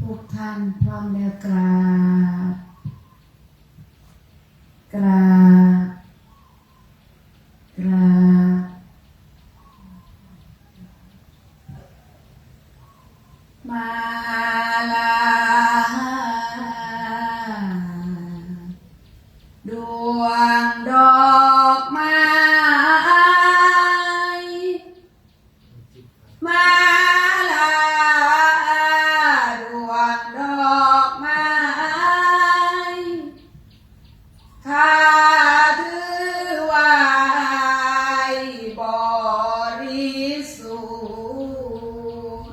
ทุกท่านพร้อมแล้วกราบกราบกราบมาลาดวงดอกไม้มาลาดวงดอกไม้ข้าถือไว้บริสุทธิ์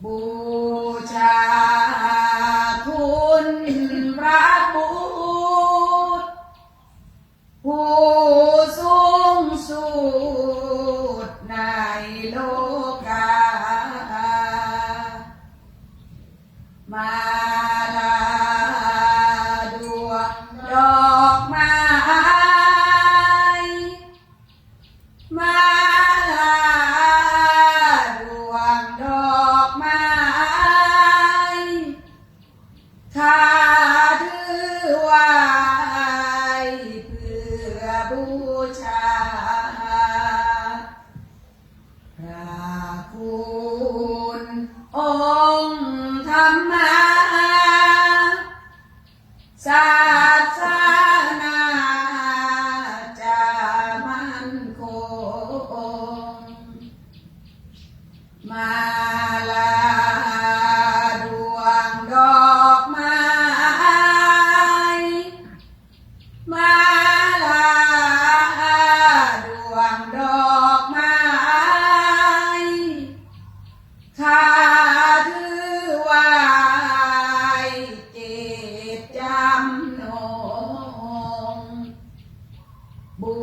บูชาคุณพระบุตรผู้สูงสุดในโลกามาลาดวงดอกไม้มาลาดวงดอกไม้ข้าถือไว้เพื่อบูชาพระคุณองค์ธรรมศาสนาจะมั่นคงมาลาดวงดอกไม้มาลาดวงดอกไม้ข้าถือไว้เจตจำนงบู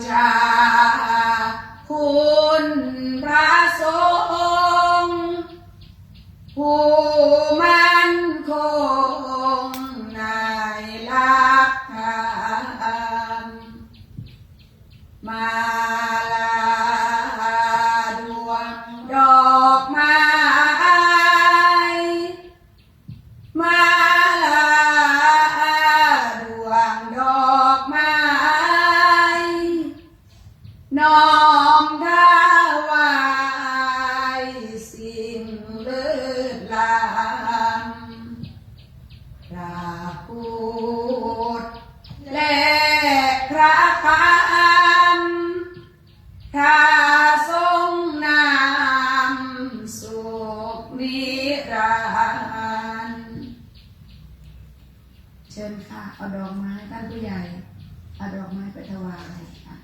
ชาคุณพระสงฆ์ผู้มั่นคงในหลักธรรมมาลาดวงดอกไม้มาลาดวงดอกไม้น้อมถวายสิ่งเลิศล้ำพระพุทธและพระธรรมถ้าทรงนำสุขนิรันดร์เชิญค่ะเอาดอกไม้ท่านผู้ใหญ่เอาดอกไม้ไปถวายค่ะ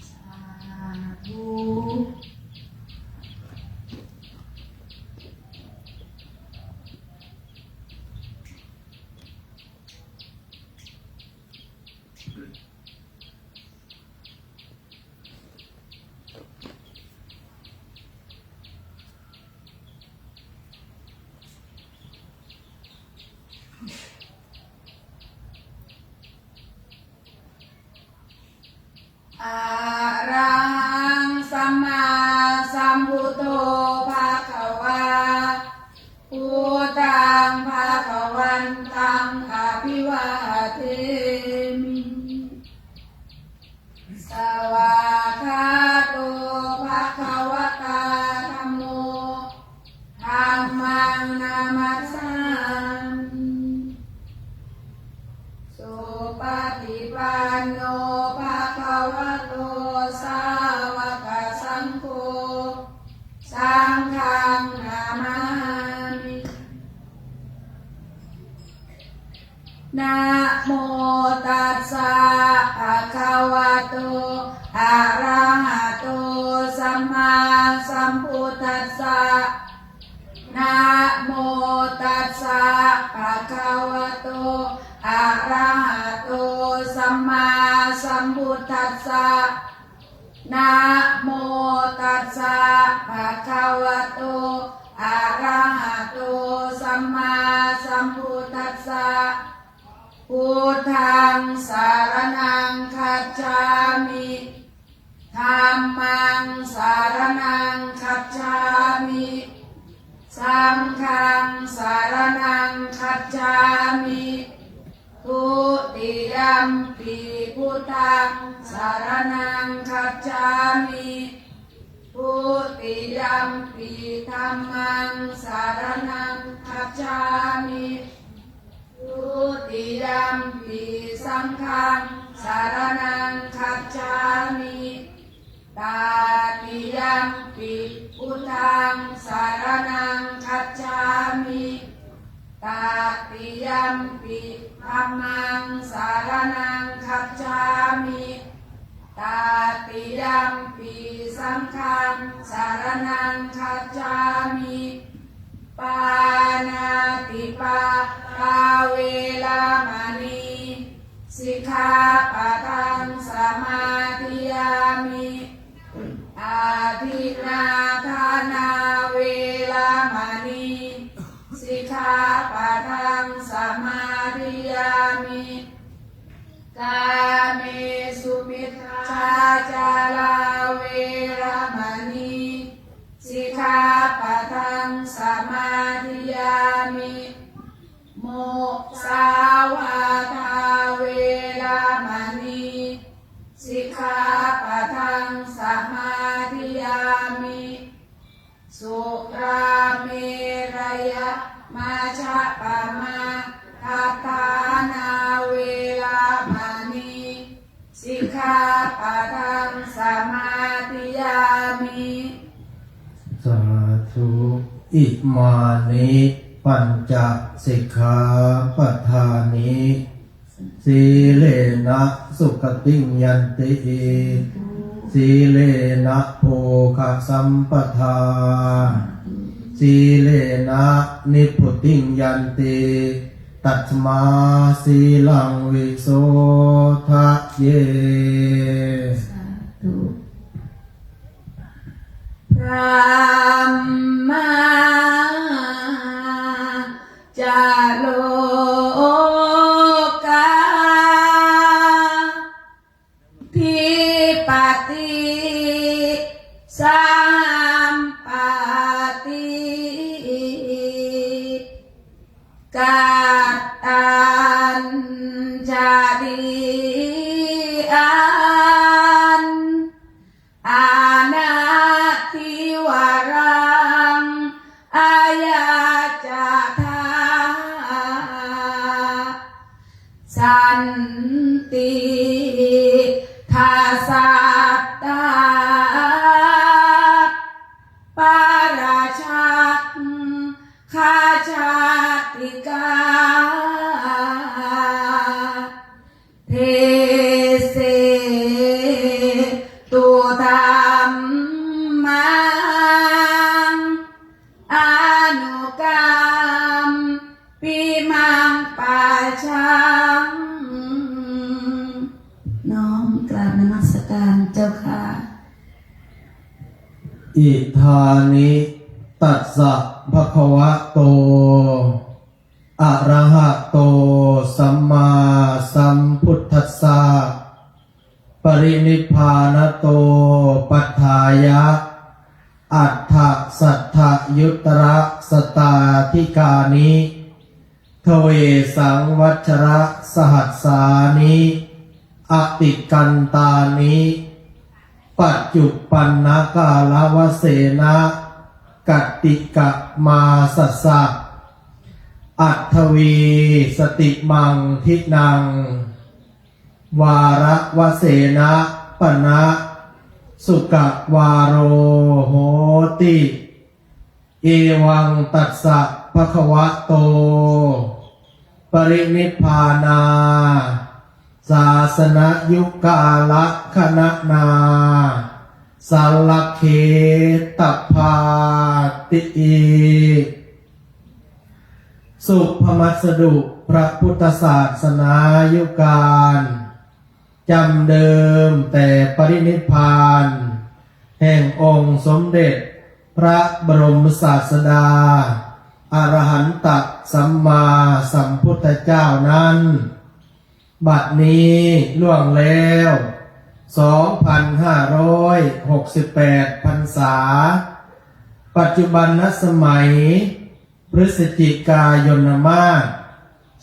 สาธุอะระหังสัมมาสัมพุทโธภะคะวาพุทธังภะคะวันตังอะภิวาเทมิสวากขาโตภะคะวะตาธัมโมธัมมังนามัสสามิสุปฏิปันโนภะคะวะโตสาวกสังโฆสังฆังนามามินะโมตัสสะภะคะวะโตอะระหะโตสัมมาสัมพุทธัสสะนะโมตัสสะภะคะวะโตอะระหะโตสัมมาสัมพุทธัสสะนะโมตัสสะภะคะวะโตอะระหะ มมาสัมพุทธัสสะพุทธังสารนังคัจฉามิธัมมังสารนังคัจฉามิสังฆังสารนังคัจฉามิทุติยัมปิพุทธังสารนังคัจฉามิทุติยัมปิธัมมังสารนังคัจฉามิทุติยัมปิสังฆังสารนังคัจฉามิตาติยัมปิพุทธังสารนังคัจฉามิตาติยัมปิธัมมังสารนังคัจฉามิตาติยัมปิสังฆังสารนังคัจฉามิปานาติปาตาเวรมณีสิกขาปะทังสมาธิยามิอาทินนาทานาเวรมณีสิกขาปะทังสมาธิยามิกาเมสุมิจฉาจาราเวรมณีสิกขาปะทังสมาธิยามิโมสาวาทาเวรมณีสิกขาปะทังสมาธิยามิสุราเมรยมัชฌะปมาทัฏฐานาเวรมณีสิกขาปะทังสมาธิยามิสาธุอิมานิปัญจสิกขาปทานิสีเลนะสุขติยันติสีเลนะโภคสัมปทาสีเลนะนิพพุติยันติตัตมาสีลังวิโสทะเยพระมาจาโลกาทิปติสัมปติกัตตัญจาริอันอานาทิวารังอายาจาธาสันติทาสัตตาปาราชักคาชาติกาเทเสตุธรรมังอนุกรรมปิมังปัจฉังน้อมกราบนมัสการเจ้าค่ะอิทานิตัสสะภะคะวะโตอะระหะโตสัมมาสัมพุทธัสสะปรินิพพานโตปัฏฐายะอัฏฐสัทธยุตระสตาธิกานิทเวสังวัชระสหัสสานิอติกันตานิปัจจุปันนกาลวเสนะกัตติกะมาสัสสะอัตถวีสติมังทินังวาระวเสนะปนะสุกะวาโรโหติเอวังตัสสะภะคะวะโตปรินิพพานาศาสนยุคกาละคณนาสัลลเคตภาติอีสุภมัสดุพระพุทธศาสนายุการจำเดิมแต่ปรินิพพานแห่งองค์สมเด็จพระบรมศาสดา อรหันตสัมมาสัมพุทธเจ้านั้นบัดนี้ล่วงแล้ว2,568 พรรษาปัจจุบันนสมัยพฤศจิกายนมาส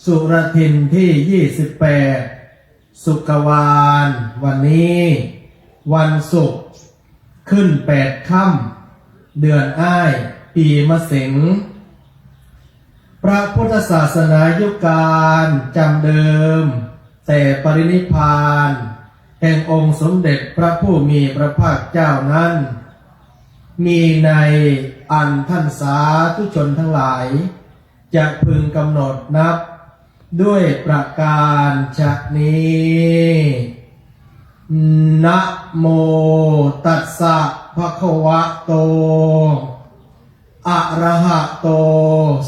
สุรทินที่28สุกวาลวันนี้วันศุกร์ขึ้น8 ค่ำเดือนอ้ายปีมะเสงพระพุทธศาสนายุคการจำเดิมแต่ปรินิพพานแห่งองค์สมเด็จพระผู้มีพระภาคเจ้านั้นมีในอันท่านสาธุชนทั้งหลายจะพึงกำหนดนับด้วยประการฉะนี้นะโมตัสสะภะคะวะโตอะระหะโต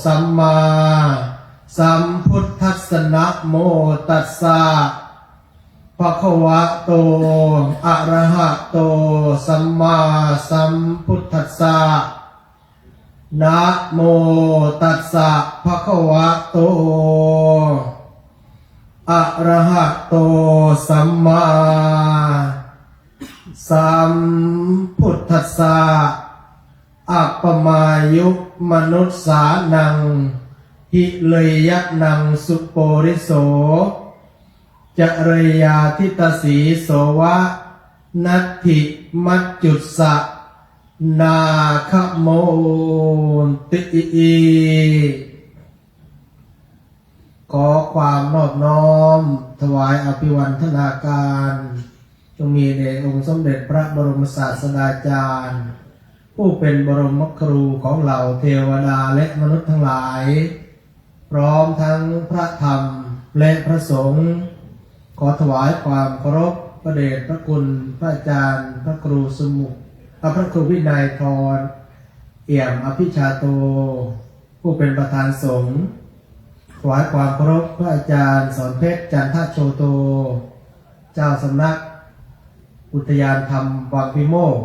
สัมมาสัมพุทธัสสะนะโมตัสสะภะคะวะโตอะระหะโตสัมมาสัมพุทธัสสะนะโมตัสสะภะคะวะโตอะระหะโตสัมมาสัมพุทธัสสะอัปปมายุมนุสสานังหิเลยยะนังสุโปริโสจเรยาทิตสีโสวะนัตถิมัจจุสสะนาคโมติขอความนอบน้อมถวายอภิวันทนาการจงมีแด่องค์สมเด็จพระบรมศาสดาจารย์ผู้เป็นบรมครูของเหล่าเทวดาและมนุษย์ทั้งหลายพร้อมทั้งพระธรรมและพระสงฆ์ขอถวายความเคารพพระเดชพระคุณพระอาจารย์พระครูสมุขพระครูวินัยทรเอี่ยมอภิชาโตผู้เป็นประธานสงฆ์ถวายความเคารพพระอาจารย์สอนเพชรจันทโชโตเจ้าสำนักอุทยานธรรมวังพิโมกข์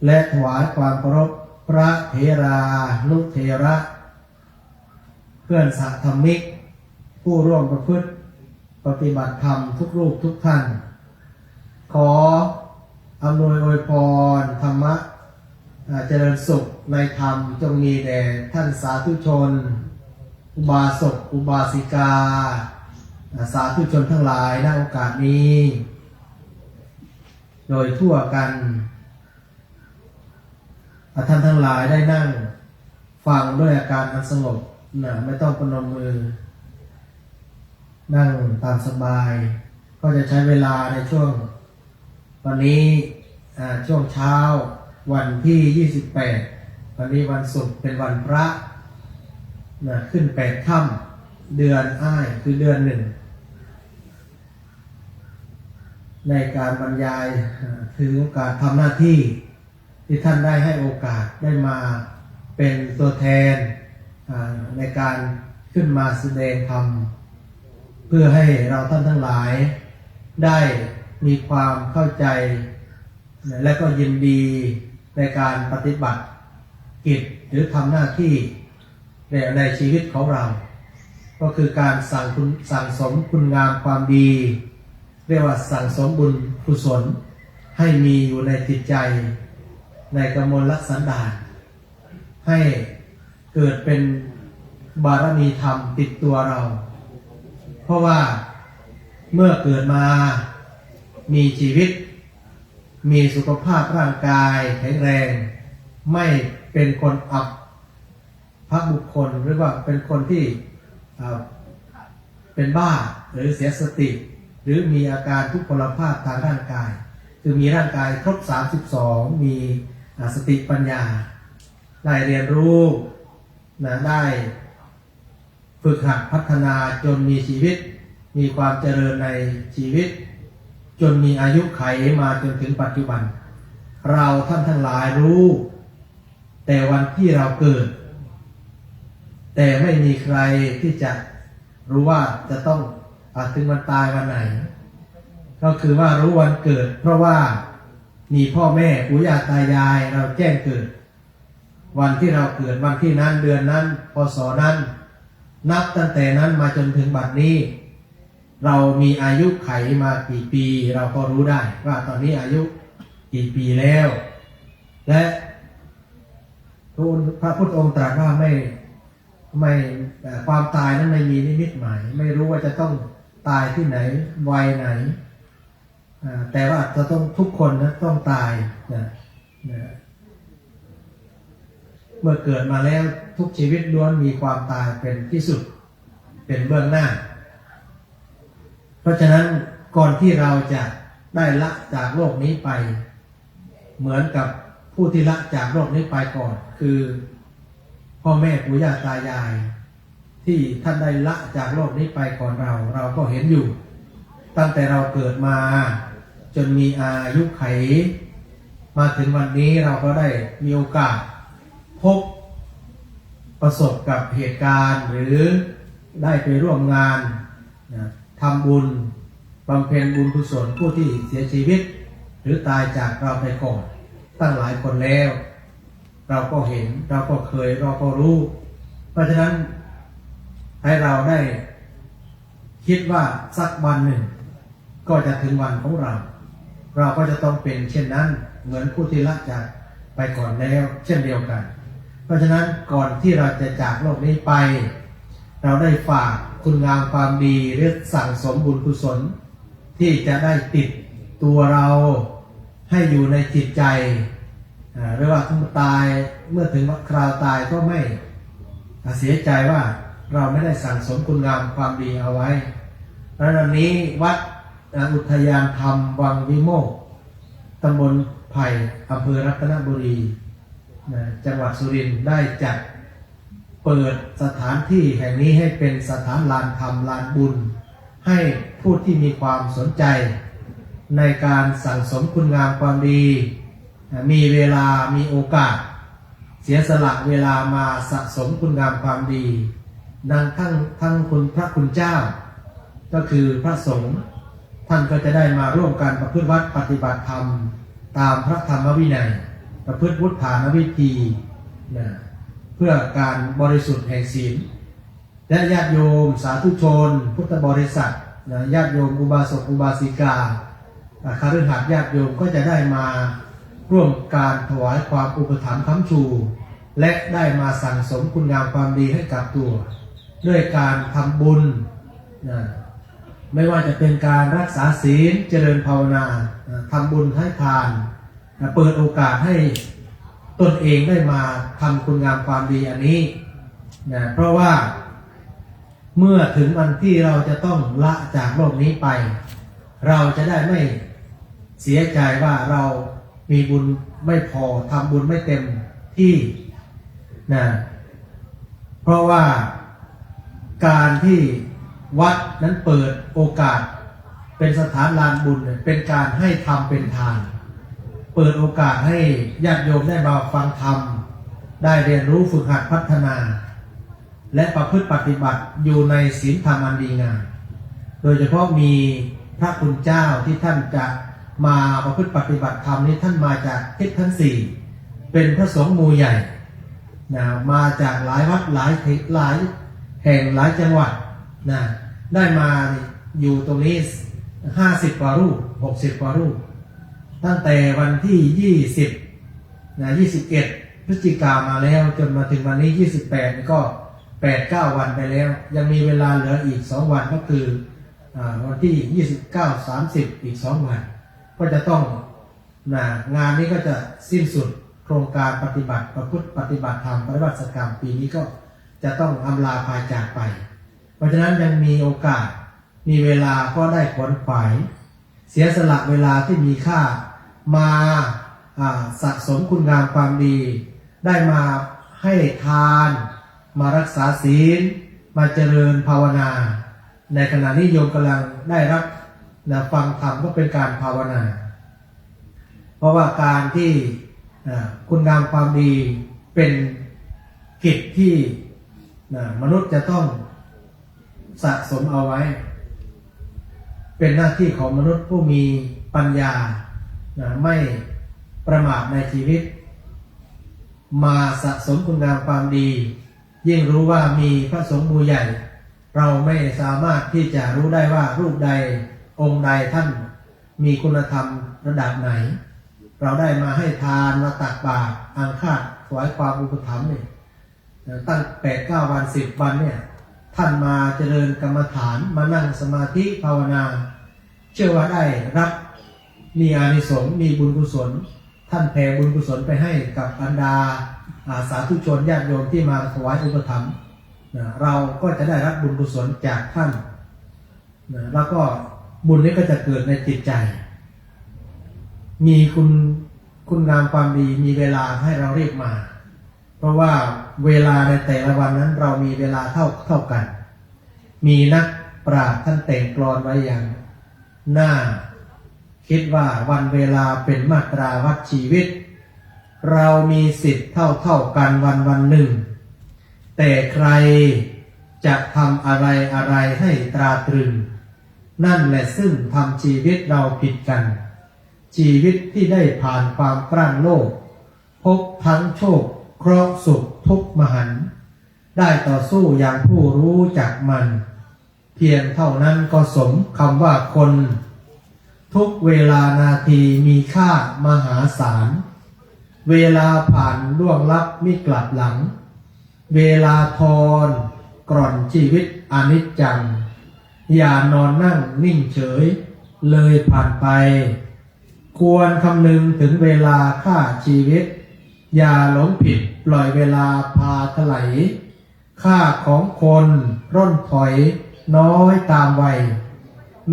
และถวายความเคารพพระเถรานุเถระเพื่อนสหธรรมิกผู้ร่วมประพฤติปฏิบัติธรรมทุกรูปทุกท่านขออำนวยอวยพรธรรมะเจริญสุขในธรรมจงมีแด่ท่านสาธุชนอุบาสกอุบาสิกาสาธุชนทั้งหลายณโอกาสนี้โดยทั่วกันท่านทั้งหลายได้นั่งฟังด้วยอาการอันสงบไม่ต้องประนมมือนั่งตามสบายก็จะใช้เวลาในช่วงวันนี้ช่วงเช้าวันที่28วันนี้วันศุกร์เป็นวันพระขึ้น8 ค่ำเดือนอ้ายคือเดือน 1ในการบรรยายถือโอกาสทำหน้าที่ที่ท่านได้ให้โอกาสได้มาเป็นตัวแทนในการขึ้นมาแสดงธรรมเพื่อให้เราท่านทั้งหลายได้มีความเข้าใจและก็ยินดีในการปฏิบัติกิจหรือทำหน้าที่ในชีวิตของเราก็คือการสั่งสมคุณงามความดีเรียกว่าสั่งสมบุญกุศลให้มีอยู่ในจิตใจในกมลสันดานให้เกิดเป็นบารมีธรรมติดตัวเราเพราะว่าเมื่อเกิดมามีชีวิตมีสุขภาพร่างกายแข็งแรงไม่เป็นคนอับพระบุคคลหรือว่าเป็นคนที่เป็นบ้าหรือเสียสติหรือมีอาการทุพพลภาพทางร่างกายคือมีร่างกายครบ32มีสติปัญญาได้เรียนรู้ได้ฝึกหัดพัฒนาจนมีชีวิตมีความเจริญในชีวิตจนมีอายุไขมาจนถึงปัจจุบันเราท่านทั้งหลายรู้แต่วันที่เราเกิดแต่ไม่มีใครที่จะรู้ว่าจะต้องถึงวันตายวันไหนก็คือว่ารู้วันเกิดเพราะว่ามีพ่อแม่ปู่ย่าตายายเราแจ้งเกิด วันที่เราเกิดวันที่นั้นเดือนนั้นพศนั้นนับตั้งแต่นั้นมาจนถึงบัดนี้ เรามีอายุไขมากี่ปีเราก็รู้ได้ว่าตอนนี้อายุกี่ปีแล้วและพระพุทธองค์ตรัสว่าไม่ความตายนั้นไม่มีนิมิตหมายไม่รู้ว่าจะต้องตายที่ไหนวัยไหนแต่ว่าจะต้องทุกคนนะต้องตายนะเมื่อเกิดมาแล้วทุกชีวิตล้วนมีความตายเป็นที่สุดเป็นเบื้องหน้าเพราะฉะนั้นก่อนที่เราจะได้ละจากโลกนี้ไปเหมือนกับผู้ที่ละจากโลกนี้ไปก่อนคือพ่อแม่ปู่ย่าตายายที่ท่านได้ละจากโลกนี้ไปก่อนเราก็เห็นอยู่ตั้งแต่เราเกิดมาจนมีอายุไขมาถึงวันนี้เราก็ได้มีโอกาสพบประสบกับเหตุการณ์หรือได้ไปร่วมงานทำบุญบำเพ็ญบุญกุศลผู้ที่เสียชีวิตหรือตายจากเราไปก่อนตั้งหลายคนแล้วเราก็เห็นเราก็เคยเราก็รู้เพราะฉะนั้นให้เราได้คิดว่าสักวันหนึ่งก็จะถึงวันของเราก็จะต้องเป็นเช่นนั้นเหมือนผู้ที่ละจากไปก่อนแล้วเช่นเดียวกันเพราะฉะนั้นก่อนที่เราจะจากโลกนี้ไปเราได้ฝากคุณงามความดีหรือสั่งสมบุญกุศลที่จะได้ติดตัวเราให้อยู่ในจิตใจหรือว่าเมื่อตายเมื่อถึงคราวตายก็ไม่เสียใจว่าเราไม่ได้สั่งสมคุณงามความดีเอาไว้ดังนั้นนี้วัดอุทยานธรรมวังวิโมกข์ตำบลไผ่อำเภอรัตนบุรีจังหวัดสุรินทร์ได้จัดเปิดสถานที่แห่งนี้ให้เป็นสถานลานธรรมลานบุญให้ผู้ที่มีความสนใจในการสั่งสมคุณงามความดีมีเวลามีโอกาสเสียสละเวลามาสะสมคุณงามความดีดังทั้งคุณพระคุณเจ้าก็คือพระสงฆ์ท่านก็จะได้มาร่วมกันประพฤติวัดปฏิบัติธรรมตามพระธรรมวินัยประพฤติวุฒานวิธีเพื่อการบริสุทธิ์แห่งศีลและญาติโยมสาธุชนพุทธบริษัทญาติโยมอุบาสกอุบาสิกาคฤหัสถ์ญาติโยมก็จะได้มาร่วมการถวายความอุปถัมภ์ค้ำชูและได้มาสั่งสมคุณงามความดีให้กับตัวด้วยการทำบุญไม่ว่าจะเป็นการรักษาศีลเจริญภาวนาทำบุญให้ทานเปิดโอกาสให้ตนเองได้มาทำคุณงามความดีอันนี้เพราะว่าเมื่อถึงวันที่เราจะต้องละจากโลกนี้ไปเราจะได้ไม่เสียใจว่าเรามีบุญไม่พอทำบุญไม่เต็มที่เพราะว่าการที่วัดนั้นเปิดโอกาสเป็นสถานลานบุญเป็นการให้ทำเป็นทานเปิดโอกาสให้ญาติโยมได้มาฟังธรรมได้เรียนรู้ฝึกหัดพัฒนาและประพฤติปฏิบัติอยู่ในศีลธรรมอันดีงามโดยเฉพาะมีพระคุณเจ้าที่ท่านจะมาประพฤติปฏิบัติธรรมนี้ท่านมาจากทิศทั้งสี่เป็นพระสงฆ์หมู่ใหญ่มาจากหลายวัดหลายแห่งหลายจังหวัดได้มาอยู่ตรงนี้50 กว่ารูป60 กว่ารูปตั้งแต่วันที่21 พฤศจิกายนมาแล้วจนมาถึงวันนี้28ก็8-9 วันไปแล้วยังมีเวลาเหลืออีก2 วันก็คือวันที่29-30อีก2 วันก็จะต้องงานนี้ก็จะสิ้นสุดโครงการปฏิบัติประพฤติปฏิบัติธรรมปฏิบัติกรรมปีนี้ก็จะต้องอำลาพาจากไปเพราะฉะนั้นยังมีโอกาสมีเวลาก็ได้ขวนขวายเสียสละเวลาที่มีค่ามาสะสมคุณงามความดีได้มาให้ทานมารักษาศีลมาเจริญภาวนาในขณะนี้โยมกำลังได้รับฟังธรรมก็เป็นการภาวนาเพราะว่าการที่คุณงามความดีเป็นกิจที่มนุษย์จะต้องสะสมเอาไว้เป็นหน้าที่ของมนุษย์ผู้มีปัญญาไม่ประมาทในชีวิต มาสะสมคุณงามความดี ยิ่งรู้ว่ามีพระสงฆ์หมู่ใหญ่ เราไม่สามารถที่จะรู้ได้ว่ารูปใดองค์ใดท่านมีคุณธรรมระดับไหน เราได้มาให้ทานมาตักบาตรอาฆาตถวายความอุปถัมภ์เนี่ยตั้ง8-9 วัน10 วันเนี่ยท่านมาเจริญกรรมฐานมานั่งสมาธิภาวนาเชื่อว่าได้รับมีอานิสงส์มีบุญกุศลท่านแผ่บุญกุศลไปให้กับบรรดาสาธุชนญาติโยมที่มาถวายอุปถัมภ์เราก็จะได้รับบุญกุศลจากท่านแล้วก็บุญนี้ก็จะเกิดในจิตใจมีคุณงามความดีมีเวลาให้เราเรียกมาเพราะว่าเวลาในแต่ละวันนั้นเรามีเวลาเท่ากันมีนักปราชญ์ท่านแต่งกลอนไว้อย่างน่าคิดว่าวันเวลาเป็นมาตราวัดชีวิตเรามีสิทธิ์เท่ากันวันหนึ่งแต่ใครจะทำอะไรให้ตราตรึงนั่นแหละซึ่งทำชีวิตเราผิดกันชีวิตที่ได้ผ่านความกล้านโลกพบทั้งโชคเคราะห์สุขทุกข์มหันต์ได้ต่อสู้อย่างผู้รู้จักมันเพียงเท่านั้นก็สมคำว่าคนทุกเวลานาทีมีค่ามหาศาลเวลาผ่านล่วงลับมิกลับหลังเวลาทอนกร่อนชีวิตอนิจจังอย่านอนนั่งนิ่งเฉยเลยผ่านไปควรคำนึงถึงเวลาฆ่าชีวิตอย่าหลงผิดปล่อยเวลาพาถลายค่าของคนร่นถอยน้อยตามวัย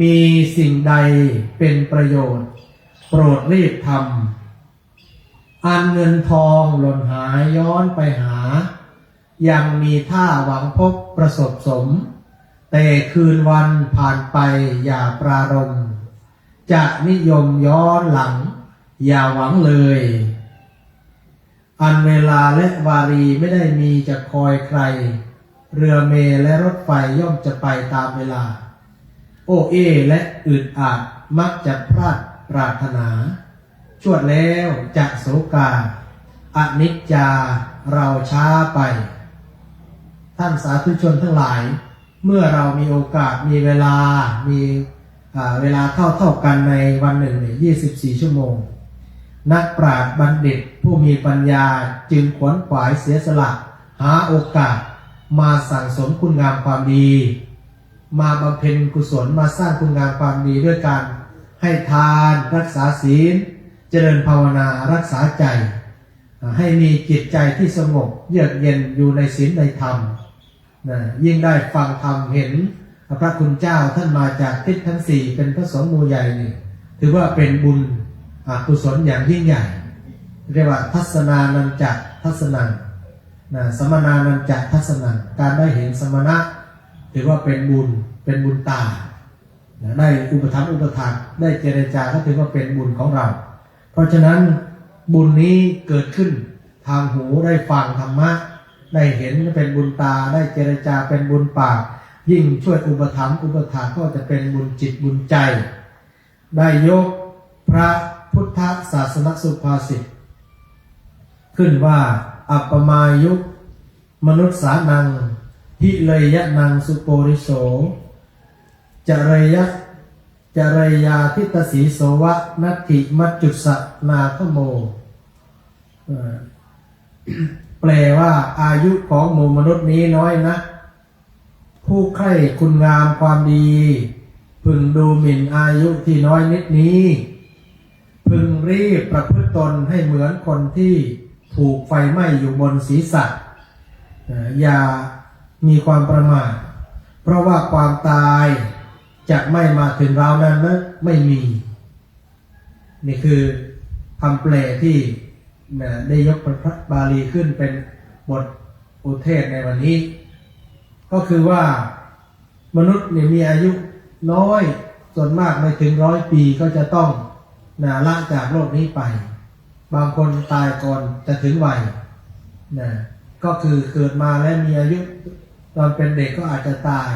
มีสิ่งใดเป็นประโยชน์โปรดรีบทำอันเงินทองหล่นหายย้อนไปหายังมีท่าหวังพบประสบสมแต่คืนวันผ่านไปอย่าปรารมจะนิยมย้อนหลังอย่าหวังเลยอันเวลาและวารีไม่ได้มีจะคอยใครเรือเมล์และรถไฟย่อมจะไปตามเวลาโอเอและอึดอัดมักจะพลาดปรารถนาชวดแล้วจะโศกาอนิจจาเราช้าไปท่านสาธุชนทั้งหลายเมื่อเรามีโอกาสมีเวลามีเวลาเท่ากันในวันหนึ่ง24 ชั่วโมงนักปราชญ์บัณฑิตผู้มีปัญญาจึงขวนขวายเสียสละหาโอกาสมาสั่งสมคุณงามความดีมาบำเพ็ญกุศลมาสร้างคุณงามความดีด้วยการให้ทานรักษาศีลเจริญภาวนารักษาใจให้มีจิตใจที่สงบเยือกเย็นอยู่ในศีลในธรรมยิ่งได้ฟังธรรมเห็นพระคุณเจ้าท่านมาจากทิศทั้งสี่เป็นพระสงฆ์หมู่ใหญ่นี่ถือว่าเป็นบุญกุศลอย่างยิ่งใหญ่เรียกว่าทัศนานันจักทัศนังสมนานันจักทัศนังการได้เห็นสมณะถือว่าเป็นบุญตาได้อุปถัมภ์อุปถากได้เจรจาก็ถือว่าเป็นบุญของเราเพราะฉะนั้นบุญนี้เกิดขึ้นทางหูได้ฟังธรรมะได้เห็นเป็นบุญตาได้เจรจาเป็นบุญปากยิ่งช่วยอุปถัมภ์อุปถากก็จะเป็นบุญจิตบุญใจได้ยกพระพุทธศาสนสุภาษิตขึ้นว่าอัปปมายุมนุษย์สานังหิเลยยะนังสุโปริโสจเรยาทิตสีโสวะนัตถิมัจจุสนาคโมแปลว่าอายุของหมู่มนุษย์นี้น้อยนะผู้ใคร่คุณงามความดีพึงดูหมิ่นอายุที่น้อยนิดนี้พึงรีบประพฤติตนให้เหมือนคนที่ถูกไฟไหม้อยู่บนศีรษะอย่ามีความประมาทเพราะว่าความตายจะไม่มาถึงเรานั้นนะไม่มีนี่คือคำแปลที่ได้ยกพระบาลีขึ้นเป็นบทอุเทศในวันนี้ก็คือว่ามนุษย์มีอายุน้อยส่วนมากไม่ถึง100 ปีก็จะต้องละจากโลกนี้ไปบางคนตายก่อนจะถึงวัยก็คือเกิดมาและมีอายุตอนเป็นเด็กก็อาจจะตาย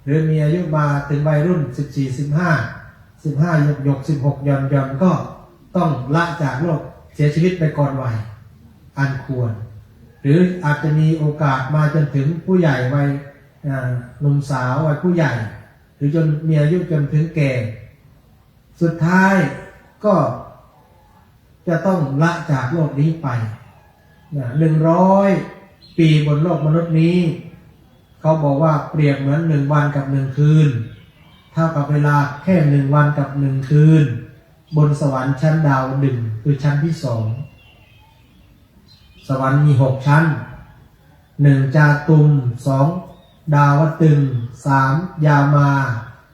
หรือมีอายุมาถึงวัยรุ่น14 15 16 ย่อนก็ต้องละจากโลกเสียชีวิตไปก่อนวัย อันควร หรืออาจจะมีโอกาสมาจนถึงผู้ใหญ่วัยหนุ่มสาววัยผู้ใหญ่ หรือจนมีอายุจนถึงแก่สุดท้ายก็จะต้องละจากโลกนี้ไป100 ปีบนโลกมนุษย์นี้เขาบอกว่าเปรียบเหมือน1 วันกับ1 คืนเท่ากับเวลาแค่1 วันกับ1 คืนบนสวรรค์ชั้นดาวดึงคือชั้นที่2สวรรค์มี6 ชั้น1 จาตุม2 ดาวตึง3 ยามา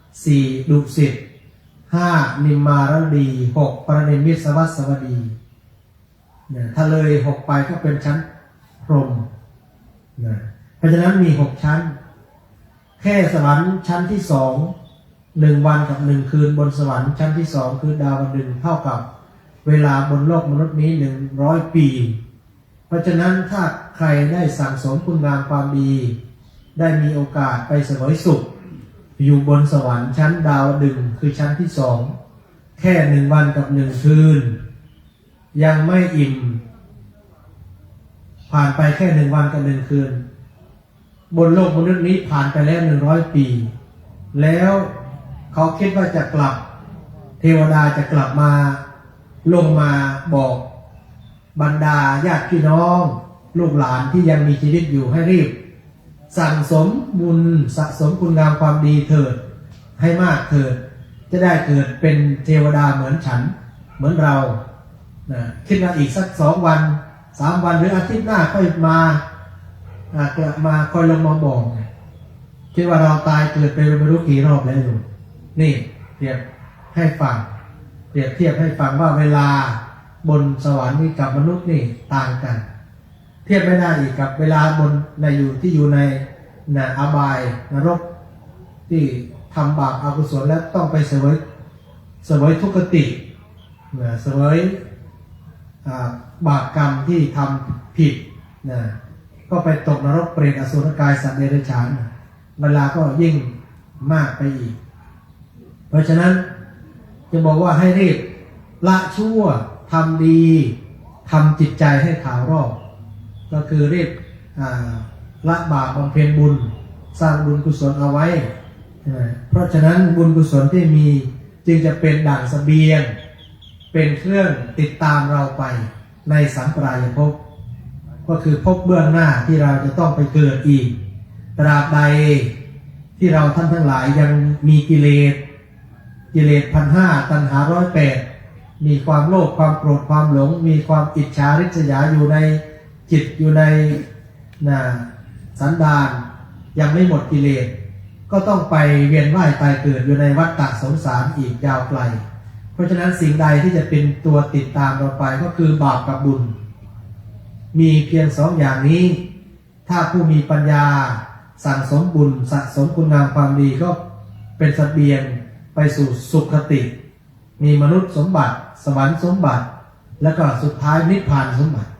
4 ดุสิต5 นิมมารดี6 ปรนิมมิตสวัสวดีถ้าเลย6ไปก็เป็นชั้นพรหมเพราะฉะนั้นมี6 ชั้นแค่สวรรค์ชั้นที่1 วันกับ1 คืนบนสวรรค์ชั้นที่2คือดาวดึงส์เท่ากับเวลาบนโลกมนุษย์นี้100 ปีเพราะฉะนั้นถ้าใครได้สั่งสมคุณงามความดีได้มีโอกาสไปเสวยสุขอยู่บนสวรรค์ชั้นดาวดึงส์คือชั้นที่2แค่1 วันกับ1 คืนยังไม่อิ่มผ่านไปแค่1 วันกับ1 คืนบนโลกมนุษย์นี้ผ่านไปแล้ว100 ปีแล้วเขาคิดว่าจะกลับเทวดาจะกลับมาลงมาบอกบรรดาญาติพี่น้องลูกหลานที่ยังมีชีวิตอยู่ให้รีบสั่งสมบุญสะสมคุณงามความดีเถิดให้มากเถิดจะได้เกิดเป็นเทวดาเหมือนฉันเหมือนเราคิดว่าอีกสัก2 วัน3 วันหรืออาทิตย์หน้าค่อยมากลับมาค่อยลงมาบอกคิดว่าเราตายเกิดไปไม่รู้กี่รอบแล้วอยู่นี่เปรียบให้ฟังเปรียบเทียบให้ฟังว่าเวลาบนสวรรค์นี่กับมนุษย์นี่ต่างกันเทียบไม่ได้อีกกับเวลาบนที่อยู่ในอบายนรกที่ทำบาปอกุศลแล้วต้องไปเสวยทุกขติเสวยบาปกรรมที่ทำผิดก็ไปตกนรกเปรตอสุรกายสัตว์เดรัจฉานเวลาก็ยิ่งมากไปอีกเพราะฉะนั้นจะบอกว่าให้รีบละชั่วทำดีทำจิตใจให้ขาวรอบก็คือรีบละบาปบำเพ็ญบุญสร้างบุญกุศลเอาไว้เพราะฉะนั้นบุญกุศลที่มีจึงจะเป็นด่างเสบียงเป็นเครื่องติดตามเราไปในสัมปรายภพก็คือภพเบื้องหน้าที่เราจะต้องไปเกิดอีกตราบใดที่เราท่านทั้งหลายยังมีกิเลส1,500ตัณหา108มีความโลภความโกรธความหลงมีความอิจฉาริษยาอยู่ในจิตอยู่ในสันดานยังไม่หมดกิเลสก็ต้องไปเวียนว่ายตายเกิดอยู่ในวัฏฏะสงสารอีกยาวไกลเพราะฉะนั้นสิ่งใดที่จะเป็นตัวติดตามเราไปก็คือบาปกับบุญมีเพียง2 อย่างนี้ถ้าผู้มีปัญญาสั่งสมบุญสะสมคุณงามความดีก็เป็นเสบียงไปสู่สุขติมีมนุษย์สมบัติสวรรค์สมบัติแล้วก็สุดท้ายนิพพานสมบัติ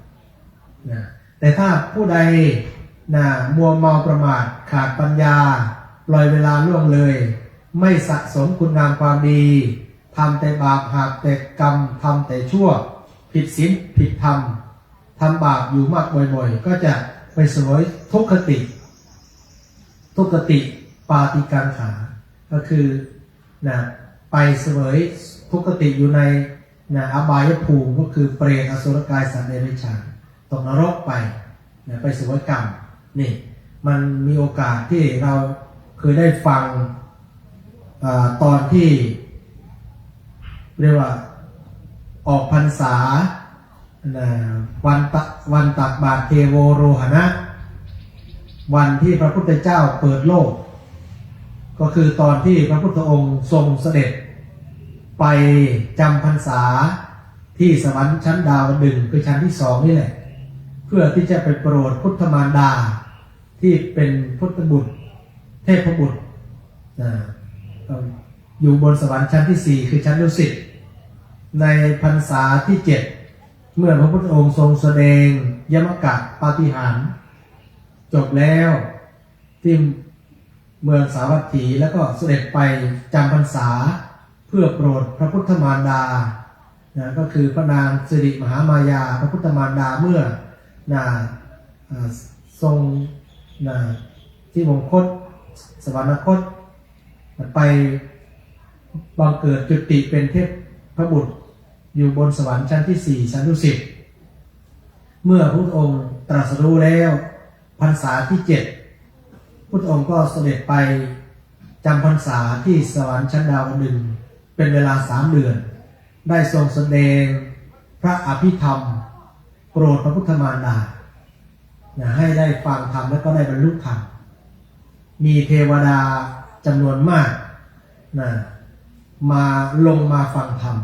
แต่ถ้าผู้ใดมัวเมาประมาทขาดปัญญาปล่อยเวลาล่วงเลยไม่สะสมคุณงามความดีทำแต่บาปหาบแต่กรรมทำแต่ชั่วผิดศีลผิดธรรมทำบาปอยู่มากบ่อยๆก็จะไปเสวยทุกขติปาติกังขาก็คือไปเสวยทุกขติอยู่ในอบายภูมิก็คือเปรตอสุรกายสัตว์เดรัจฉานตกนรกไปเสวยกรรมนี่มันมีโอกาสที่เราเคยได้ฟังตอนที่เรียกว่าออกพรรษาวันตักบาตรเทโวโรหณะวันที่พระพุทธเจ้าเปิดโลกก็คือตอนที่พระพุทธองค์ทรงเสด็จไปจำพรรษาที่สวรรค์ชั้นดาวดึงส์คือชั้นที่2นี่แหละเพื่อที่จะไปโปรดพุทธมารดาที่เป็นพุทธบุตรเทพบุตรอยู่บนสวรรค์ชั้นที่4คือชั้นดุสิตในพรรษาที่7เมื่อพระพุทธองค์ทรงแสดงยมกะปาฏิหาริย์จบแล้วที่เมืองสาวัตถีแล้วก็เสด็จไปจำพรรษาเพื่อโปรดพระพุทธมารดาก็คือพระนางสิริมหามายาพระพุทธมารดาเมื่อ นะทรงนะที่วงคตสวรรคตไปบังเกิดจุติเป็นเทพพระบุตรอยู่บนสวรรค์ชั้นที่4ชั้นที่10เมื่อพระองค์ตรัสรู้แล้วพรรษาที่7พระองค์ก็เสด็จไปจำพรรษาที่สวรรค์ชั้นดาวดึงส์เป็นเวลา3 เดือนได้ทรงแสดงพระอภิธรรมโปรดพระพุทธมารดาให้ได้ฟังธรรมและก็ได้บรรลุธรรมมีเทวดาจำนวนมากมาลงมาฟังธรรม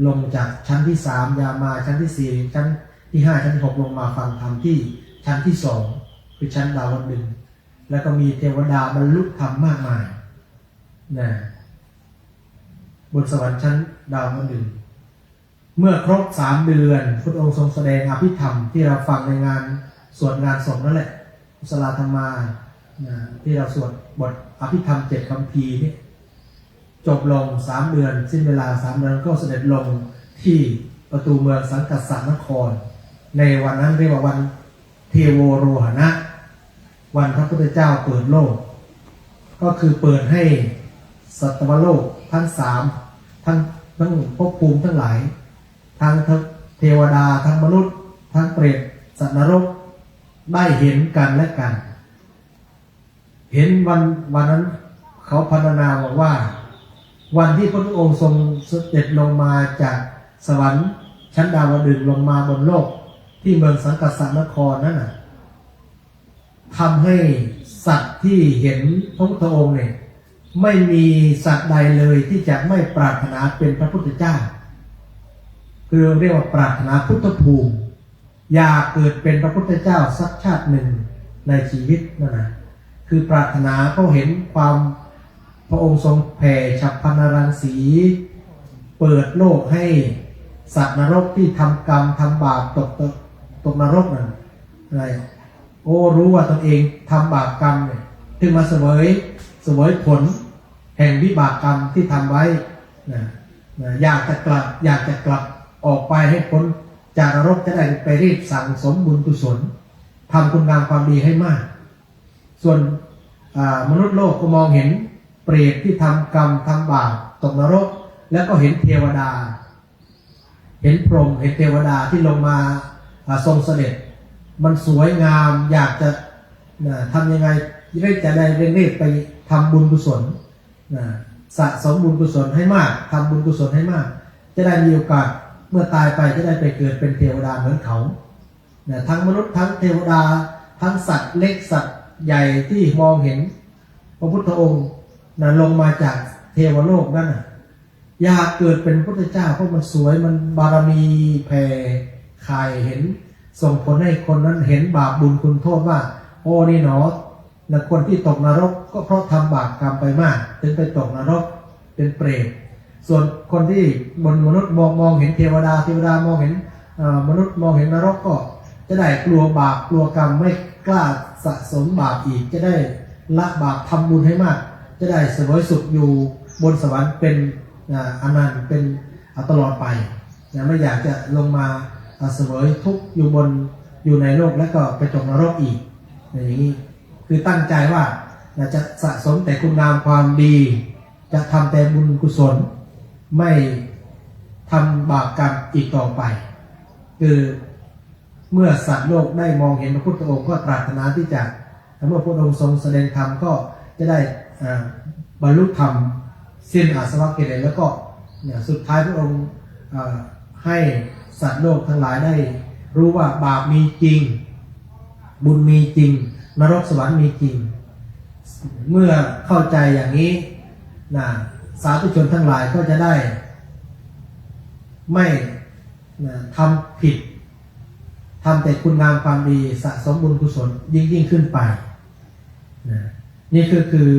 ลงจากชั้นที่3ยามาชั้นที่4ชั้นที่5ชั้นที่6ลงมาฟังธรรมที่ชั้นที่2คือชั้นดาวดึงส์แล้วก็มีเทวดาบรรลุธรรมมากมายบนสวรรค์ชั้นดาวดึงส์เมื่อครบ3 เดือนพระองค์ทรงแสดงอภิธรรมที่เราฟังในงานสวดงานศพนั่นแหละกุศลธรรมาที่เราสวดบทอภิธรรม7 คัมภีร์นี่จบลง3 เดือนสิ้นเวลา3 เดือนก็เสด็จลงที่ประตูเมืองสังกัสสนครในวันนั้นเรียกว่าวันเทโวโรหณะวันพระพุทธเจ้าเปิดโลกก็คือเปิดให้สัตวโลกทั้ง3ทั้งภพภูมิทั้งหลายทั้งเทวดาทั้งมนุษย์ทั้งเปรตสัตว์นรกได้เห็นกันและกันเห็นวันนั้นเขาพรรณนาบอกว่าวันที่พระองค์ทรงเสด็จลงมาจากสวรรค์ชั้นดาวดึงส์ลงมาบนโลกที่เมืองสังกัสสนครนั่นน่ะทำให้สัตว์ที่เห็นพระพุทธองค์เนี่ยไม่มีสัตว์ใดเลยที่จะไม่ปรารถนาเป็นพระพุทธเจ้าคือเรียกว่าปรารถนาพุทธภูมิอยากเกิดเป็นพระพุทธเจ้าสักชาติหนึ่งในชีวิตนั่นนะคือปรารถนาเพราะเห็นความพระองค์ทรงแผ่ฉัพพนรังสีเปิดโลกให้สัตว์นรกที่ทำกรรมทำบาปตกนรกนั่นอะไรรู้ว่าตนเองทำบาปกรรมเนี่ยถึงมาเสวยผลแห่งวิบากกรรมที่ทำไว้อยากจะกลับออกไปให้พ้นจากนรกจะได้ไปรีบสั่งสมบุญกุศลทำคุณงามความดีให้มากส่วนมนุษย์โลกก็มองเห็นเปรตที่ทำกรรมทำบาปตกนรกแล้วก็เห็นเทวดาเห็นพรหมเห็นเทวดาที่ลงมาทรงเสด็จมันสวยงามอยากจะทำยังไงจะได้เร่งไปทำบุญกุศลสะสมบุญกุศลให้มากทำบุญกุศลให้มากจะได้มีโอกาสเมื่อตายไปจะได้ไปเกิดเป็นเทวดาเหมือนเขาทั้งมนุษย์ทั้งเทวดาทั้งสัตว์เล็กสัตว์ใหญ่ที่มองเห็นพระพุทธองค์ลงมาจากเทวโลกนั่นอยากเกิดเป็นพระพุทธเจ้าเพราะมันสวยมันบารมีแผ่คายเห็นส่งผลให้คนนั้นเห็นบาปบุญคุณโทษว่าโอ้นี่หนอคนที่ตกนรกก็เพราะทำบาปกรรมไปมากถึงไปตกนรกเป็นเปรตส่วนคนที่บนมนุษย์มองเห็นเทวดามองเห็นมนุษย์มองเห็นนรกก็จะได้กลัวบาปกลัวกรรมไม่กล้าสะสมบาปอีกจะได้ละบาปทำบุญให้มากจะได้เสวยสุขอยู่บนสวรรค์เป็นอนันต์เป็นตลอดไปไม่อยากจะลงมาเสวยทุกข์อยู่ในโลกแล้วก็ไปตกนรกอีกอย่างนี้คือตั้งใจว่าจะสะสมแต่คุณงามความดีจะทำแต่บุญกุศลไม่ทำบาปกรรมอีกต่อไปคือเมื่อสัตว์โลกได้มองเห็นพระพุทธองค์ก็ปรารถนาที่จะเมื่อพระองค์ทรงแสดงธรรมก็จะได้บรรลุธรรมสิ้นอาสวะกิเลสแล้วก็สุดท้ายพระองค์ให้สัตว์โลกทั้งหลายได้รู้ว่าบาปมีจริงบุญมีจริงนรกสวรรค์มีจริงเมื่อเข้าใจอย่างนี้สาธุชนทั้งหลายก็จะได้ไม่ทำผิดทำแต่คุณงามความดีสะสมบุญกุศลยิ่งขึ้นไปนี่คือ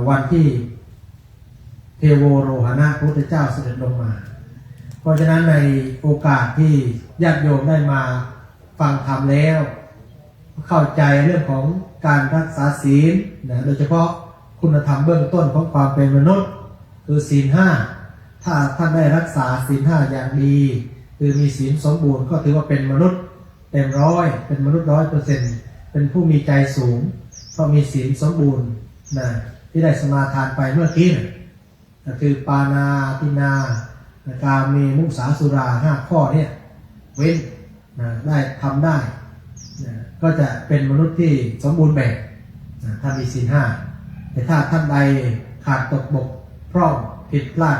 วันที่เทโวโรหณะพระพุทธเจ้าเสด็จลงมาเพราะฉะนั้นในโอกาสที่ญาติโยมได้มาฟังธรรมแล้วเข้าใจเรื่องของการรักษาศีลโดยเฉพาะคุณธรรมเบื้องต้นของความเป็นมนุษย์คือศีล 5ถ้าท่านได้รักษาศีล 5อย่างดี คือมีศีลสมบูรณ์ก็ถือว่าเป็นมนุษย์เต็มร้อยเป็นมนุษย์100%เป็นผู้มีใจสูงเพราะมีศีลสมบูรณ์นะที่ได้สมาทานไปเมื่อกี้นะคือปานาตินากาเมมุสาสุรา5ข้อเนี่ยเว้นนะได้ทำได้นะก็จะเป็นมนุษย์ที่สมบูรณ์แบบนะถ้ามีศีล5แต่ถ้าท่านใดขาดตกบกพร่องผิดพลาด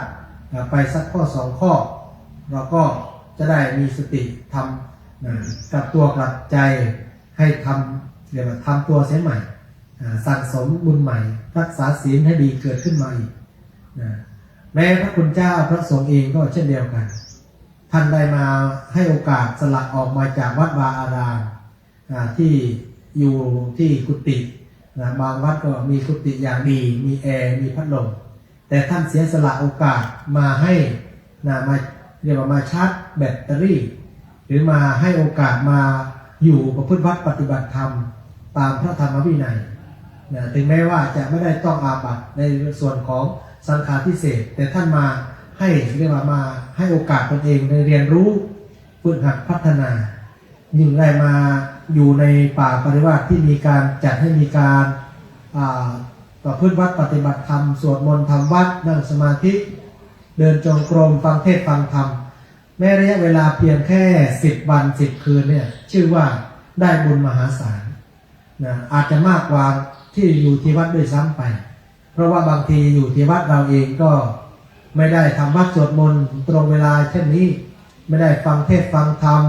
ไปสักข้อ2ข้อเราก็จะได้มีสติทำนะกลับตัวกลับใจให้ทำเรียกว่าทำตัวเสียใหม่สั่งสมบุญใหม่รักษาศีลให้ดีเกิดขึ้นมาอีกนะแม้พระคุณเจ้าพระสงฆ์เองก็เช่นเดียวกันท่านได้มาให้โอกาสสละออกมาจากวัดวาอารามที่อยู่ที่กุฏินะบางวัดก็มีกุฏิอย่างดีมีแอร์มีพัดลมแต่ท่านเสียสละโอกาสมาให้นะมาเรียกว่ามาชาร์จแบตเตอรี่หรือมาให้โอกาสมาอยู่ประพฤติวัดปฏิบัติธรรมตามพระธรรมวินัยนะถึงแม้ว่าจะไม่ได้ต้องอาบัติในส่วนของสังฆาทิเศษแต่ท่านมาให้เรียกว่ามาให้โอกาสตนเองได้เรียนรู้ฝึกหัดพัฒนายิ่งได้มาอยู่ในป่าปริวาสที่มีการจัดให้มีการประพฤติวัดปฏิบัติธรรมสวดมนต์ทำวัดนั่งสมาธิเดินจงกรมฟังเทศน์ฟังธรรมแม้ระยะเวลาเพียงแค่10 วัน10 คืนเนี่ยชื่อว่าได้บุญมหาศาลนะอาจจะมากกว่าที่อยู่ที่วัดด้วยซ้ำไปเพราะว่าบางทีอยู่ที่วัดเราเองก็ไม่ได้ทำวัดสวดมนต์ตรงเวลาเช่นนี้ไม่ได้ฟังเทศน์ฟังธรรม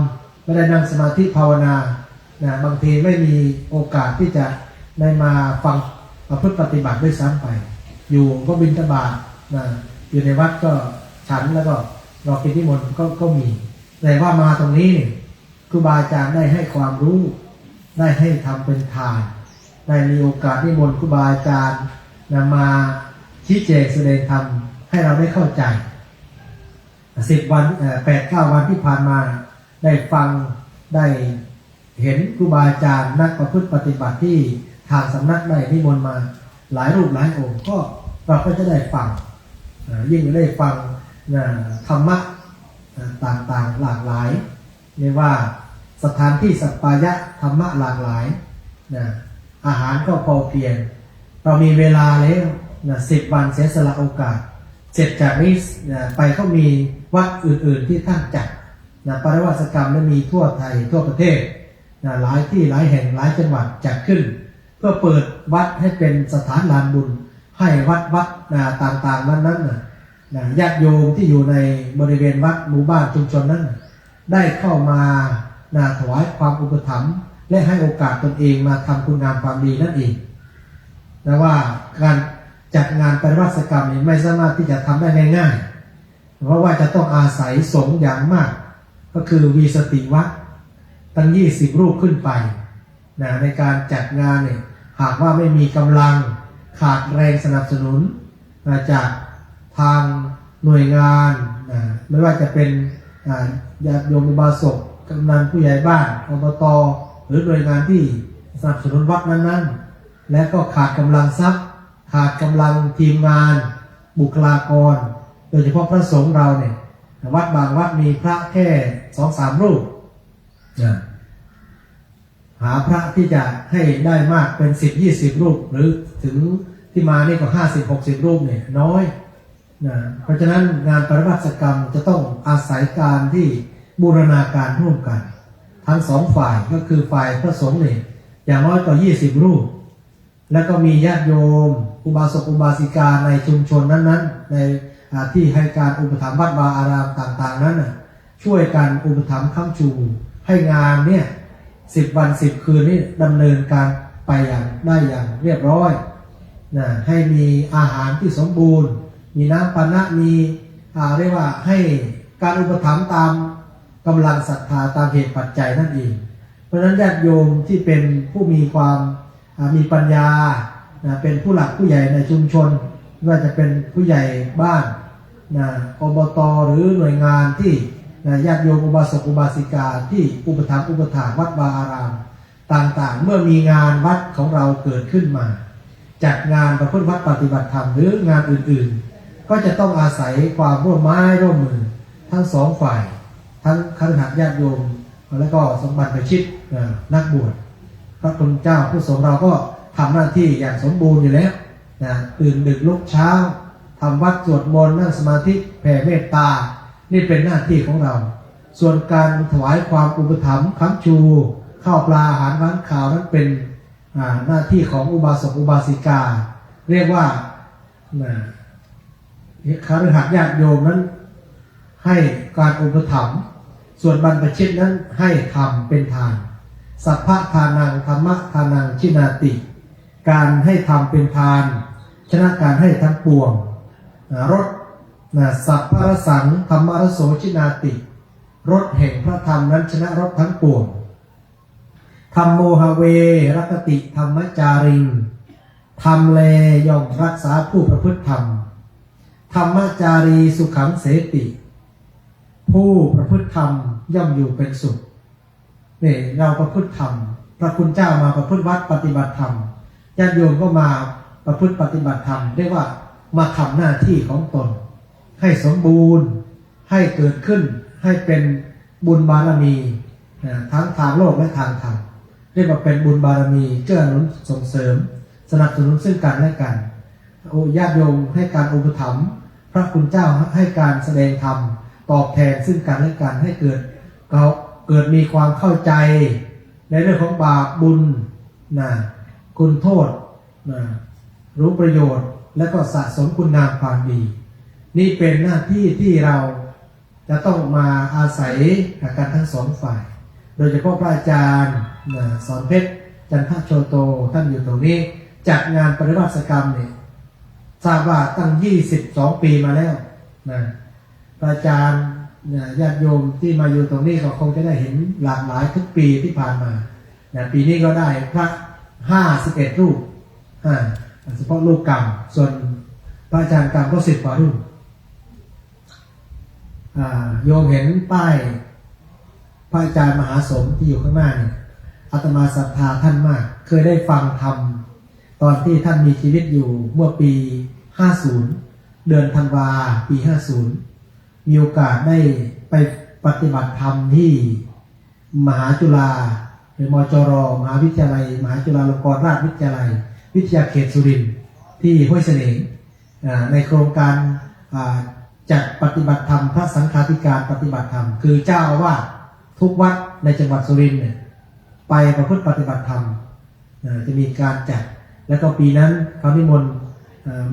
ไม่ได้นั่งสมาธิภาวนานะบางทีไม่มีโอกาสที่จะได้มาฟังประพฤติปฏิบัติด้วยซ้ำไปอยู่ก็บิณฑบาตนะอยู่ในวัดก็ฉันแล้วก็รอกินนิมนต์ก็มีแต่ว่ามาตรงนี้ครูบาอาจารย์ได้ให้ความรู้ได้ให้ทำเป็นทานได้มีโอกาสนิมนต์ครูบาอาจารย์นำมาชี้แจงแสดงธรรมให้เราได้เข้าใจ10 วัน8-9 วันที่ผ่านมาได้ฟังได้เห็นครูบาอาจารย์นักประพฤติปฏิบัติที่ทางสำนักได้นิมนต์มาหลายรูปหลายองค์ก็เราก็จะได้ฟังยิ่งได้ฟังธรรมะต่างๆหลากหลายไม่ว่าสถานที่สัปปายะธรรมะหลากหลายอาหารก็พอเพียงเรามีเวลาแล้ว10 วันเสียสละโอกาสเสร็จจากนี้ไปก็มีวัดอื่นๆที่ท่านจัดปริวาสกรรมนั้นมีทั่วไทยทั่วประเทศหลายที่หลายแห่งหลายจังหวัดจัดขึ้นเพื่อเปิดวัดให้เป็นสถานลานบุญให้วัดต่างๆนั้นญาติโยมที่อยู่ในบริเวณวัดหมู่บ้านชุมชนนั้นได้เข้ามาถวายความอุปถัมภ์และให้โอกาสตนเองมาทำคุณงามความดีนั่นเองนะว่าการจัดงานปริวาสกรรมนี้ไม่สามารถที่จะทำได้ง่ายๆเพราะว่าจะต้องอาศัยสงฆ์อย่างมากก็คือวีสติวัดตั้ง20 รูปขึ้นไปในการจัดงานเนี่ยหากว่าไม่มีกำลังขาดแรงสนับสนุนจากทางหน่วยงานไม่ว่าจะเป็นญาติโยมอุบาสกกำนันผู้ใหญ่บ้านอบตหรือหน่วยงานที่สนับสนุนวัดนั้นๆและก็ขาดกำลังทรัพย์ขาดกำลังทีมงานบุคลากรโดยเฉพาะพระสงฆ์เราเนี่ยวัดบางวัดมีพระแค่ 2-3 รูปหาพระที่จะให้ได้มากเป็น10-20 รูปหรือถึงที่มานี่ก็50-60 รูปเนี่ยน้อยเพราะฉะนั้นงานปริวาสกรรมจะต้องอาศัยการที่บูรณาการร่วมกันทั้ง2 ฝ่ายก็คือฝ่ายพระสงฆ์เนี่ยอย่างน้อยก็20 รูปแล้วก็มีญาติโยมอุบาสกอุบาสิกาในชุมชนนั้นๆในที่ให้การอุปถัมภ์วัดวาอารามต่างๆนั้นช่วยกันอุปถัมภ์ค้ำชูให้งานเนี่ย10 วัน10 คืนนี้ดำเนินการไปอย่างได้อย่างเรียบร้อยให้มีอาหารที่สมบูรณ์มีน้ำปานะมีเรียกว่าให้การอุปถัมภ์ตามกำลังศรัทธาตามเหตุปัจจัยนั่นเองเพราะฉะนั้นญาติโยมที่เป็นผู้มีความมีปัญญาเป็นผู้หลักผู้ใหญ่ในชุมชนไม่ว่าจะเป็นผู้ใหญ่บ้านอบตหรือหน่วยงานที่ญาติโยมอุบาสกอุบาสิกาที่อุปถัมภ์อุปถากวัดวาอารามต่างๆเมื่อมีงานวัดของเราเกิดขึ้นมาจัดงานประพฤติวัดปฏิบัติธรรมหรืองานอื่นๆก็จะต้องอาศัยความร่วมไม้ร่วมมือทั้ง2 ฝ่าย ทั้งคฤหัสถ์ญาติโยมแล้วก็สมบัติประชิตนักบวชพระคุณเจ้าผู้สงฆ์เราก็ทำหน้าที่อย่างสมบูรณ์อยู่แล้วนะตื่นดึกลุกเช้าทำวัดสวดมนต์นั่งสมาธิแผ่เมตตานี่เป็นหน้าที่ของเรา ส่วนการถวายความอุปถัมภ์ค้ำชูข้าวปลาอาหารหวานข้าวนั้นเป็นหน้าที่ของอุบาสกอุบาสิกาเรียกว่าคฤหัสถ์ญาติโยมนั้นให้การอุปถัมภ์ส่วนบรรพชิตนั้นให้ทำเป็นทานสัพพะทานังธรรมะทานังชินาติการให้ทำเป็นทานชนะการให้ทั้งปวงรสสัพพะรสังธรรมรโสชินาติรสแห่งพระธรรมนั้นชนะรสทั้งปวงธรรมโมหเวรักติธรรมจาริงธรรมแลย่อมรักษาผู้ประพฤติธรรมธรรมจารีสุขังเสติผู้ประพฤติธรรมย่อมอยู่เป็นสุขนี่เราประพฤติธรรมพระคุณเจ้ามาประพฤติวัดปฏิบัติธรรมญาติโยมก็มาประพฤติปฏิบัติธรรมเรียกว่ามาทำหน้าที่ของตนให้สมบูรณ์ให้เกิดขึ้นให้เป็นบุญบารมีทั้งทางโลกและทางธรรมเรียกว่าเป็นบุญบารมีเกื้อหนุนส่งเสริมสนับสนุนซึ่งกันและกันญาติโยมให้การอุปถัมภ์พระคุณเจ้าให้การแสดงธรรมตอบแทนซึ่งกันและกันให้เกิดมีความเข้าใจในเรื่องของบาปบุญคุณโทษรู้ประโยชน์และก็สะสมคุณงามความดีนี่เป็นหน้าที่ที่เราจะต้องมาอาศัยกันทั้งสองฝ่ายโดยเฉพาะพระอาจารย์สอนเพชรจันทโชโตท่านอยู่ตรงนี้จัดงานปริวาสกรรมเนี่ยทราบว่าตั้ง22 ปีมาแล้วพระอาจารย์ญาติโยมที่มาอยู่ตรงนี้ก็คงจะได้เห็นหลากหลายทุกปีที่ผ่านมาปีนี้ก็ได้พระ51 รูปเฉพาะรูปกรรมส่วนพระอาจารย์กรรมก็10 กว่ารูปโยมเห็นป้ายพระอาจารย์มหาสมที่อยู่ข้างหน้าเนี่ยอาตมาศรัทธาท่านมากเคยได้ฟังธรรมตอนที่ท่านมีชีวิตอยู่เมื่อปี50เดือนธันวาปี50มีโอกาสได้ไปปฏิบัติธรรมที่มหาจุฬาหรือมจรมหาวิทยาลัยมหาจุฬาลงกรณราชวิทยาลัยวิทยาเขตสุรินทร์ที่ห้วยเสน่ห์ในโครงการจัดปฏิบัติธรรมพระสังฆาธิการปฏิบัติธรรมคือเจ้าอาวาสทุกวัดในจังหวัดสุรินทร์เนี่ยไปประพฤติปฏิบัติธรรมจะมีการจัดแล้วก็ปีนั้นเขานิมนต์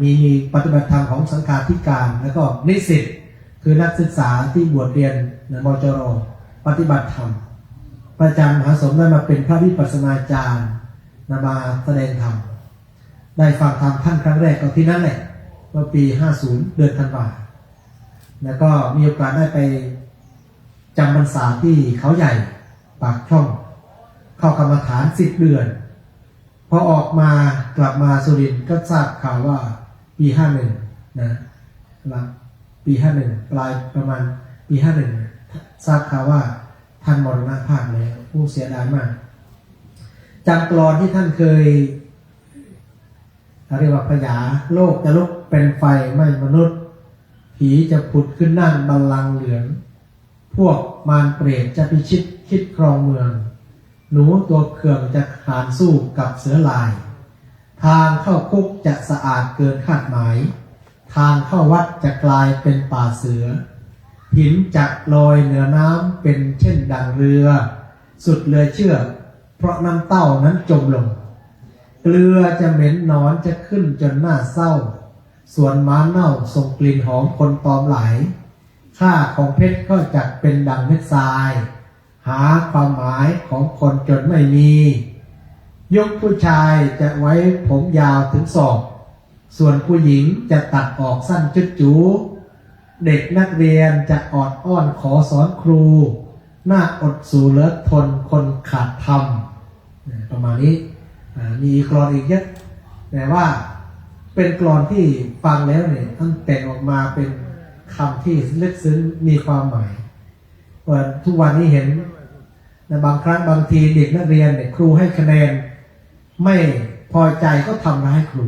มีปฏิบัติธรรมของสังฆาธิการแล้วก็นิสิตคือนักศึกษาที่บวชเรียนมจรปฏิบัติธรรมพระอาจารย์มหาสมได้มาเป็นพระวิปัสสนาจารย์มาแสดงธรรมได้ฟังธรรมท่านครั้งแรกก็ที่นั่นแหละเมื่อปี50เดือนธันวาแล้วก็มีโอกาสได้ไปจำพรรษาที่เขาใหญ่ปากช่องเข้ากรรมฐาน10 เดือนพอออกมากลับมาสุรินทร์ก็ทราบข่าวว่าปี51ปี51ปลายประมาณปี51ทราบข่าวว่าท่านมรณภาพแล้วผู้เสียดายมากจำกลอนที่ท่านเคยเรียกว่าพยาโลกจะลุกเป็นไฟไม่มนุษย์ผีจะผุดขึ้นนั่งบัลลังก์เหลืองพวกมารเปรตจะพิชิตคิดครองเมืองหนูตัวเขื่องจะขานสู้กับเสือลายทางเข้าคุกจะสะอาดเกินคาดหมายทางเข้าวัดจะกลายเป็นป่าเสือหินจะลอยเหนือน้ำเป็นเช่นดังเรือสุดเรือเชื่อเพราะน้ำเต้านั้นจมลงเกลือจะเหม็นหนอนจะขึ้นจนหน้าเศร้าส่วนม้าเน่าส่งกลิ่นหอมคนตอมไหลค่าของเพชรก็จักเป็นดังเม็ดทรายหาความหมายของคนจนไม่มียกผู้ชายจะไว้ผมยาวถึงศอกส่วนผู้หญิงจะตัดออกสั้นจุดจูเด็กนักเรียนจะออดอ้อนขอสอนครูหน้าอดสู่เหลือทนคนขาดธรรมประมาณนี้มีกลอนอีกเยอะแต่ว่าเป็นกลอนที่ฟังแล้วเนี่ยท่านแต่งออกมาเป็นคำที่ลึกซึ้งมีความหมายว่าทุกวันนี้เห็นบางครั้งบางทีเด็กนักเรียนเนี่ยครูให้คะแนนไม่พอใจก็ทำร้ายครู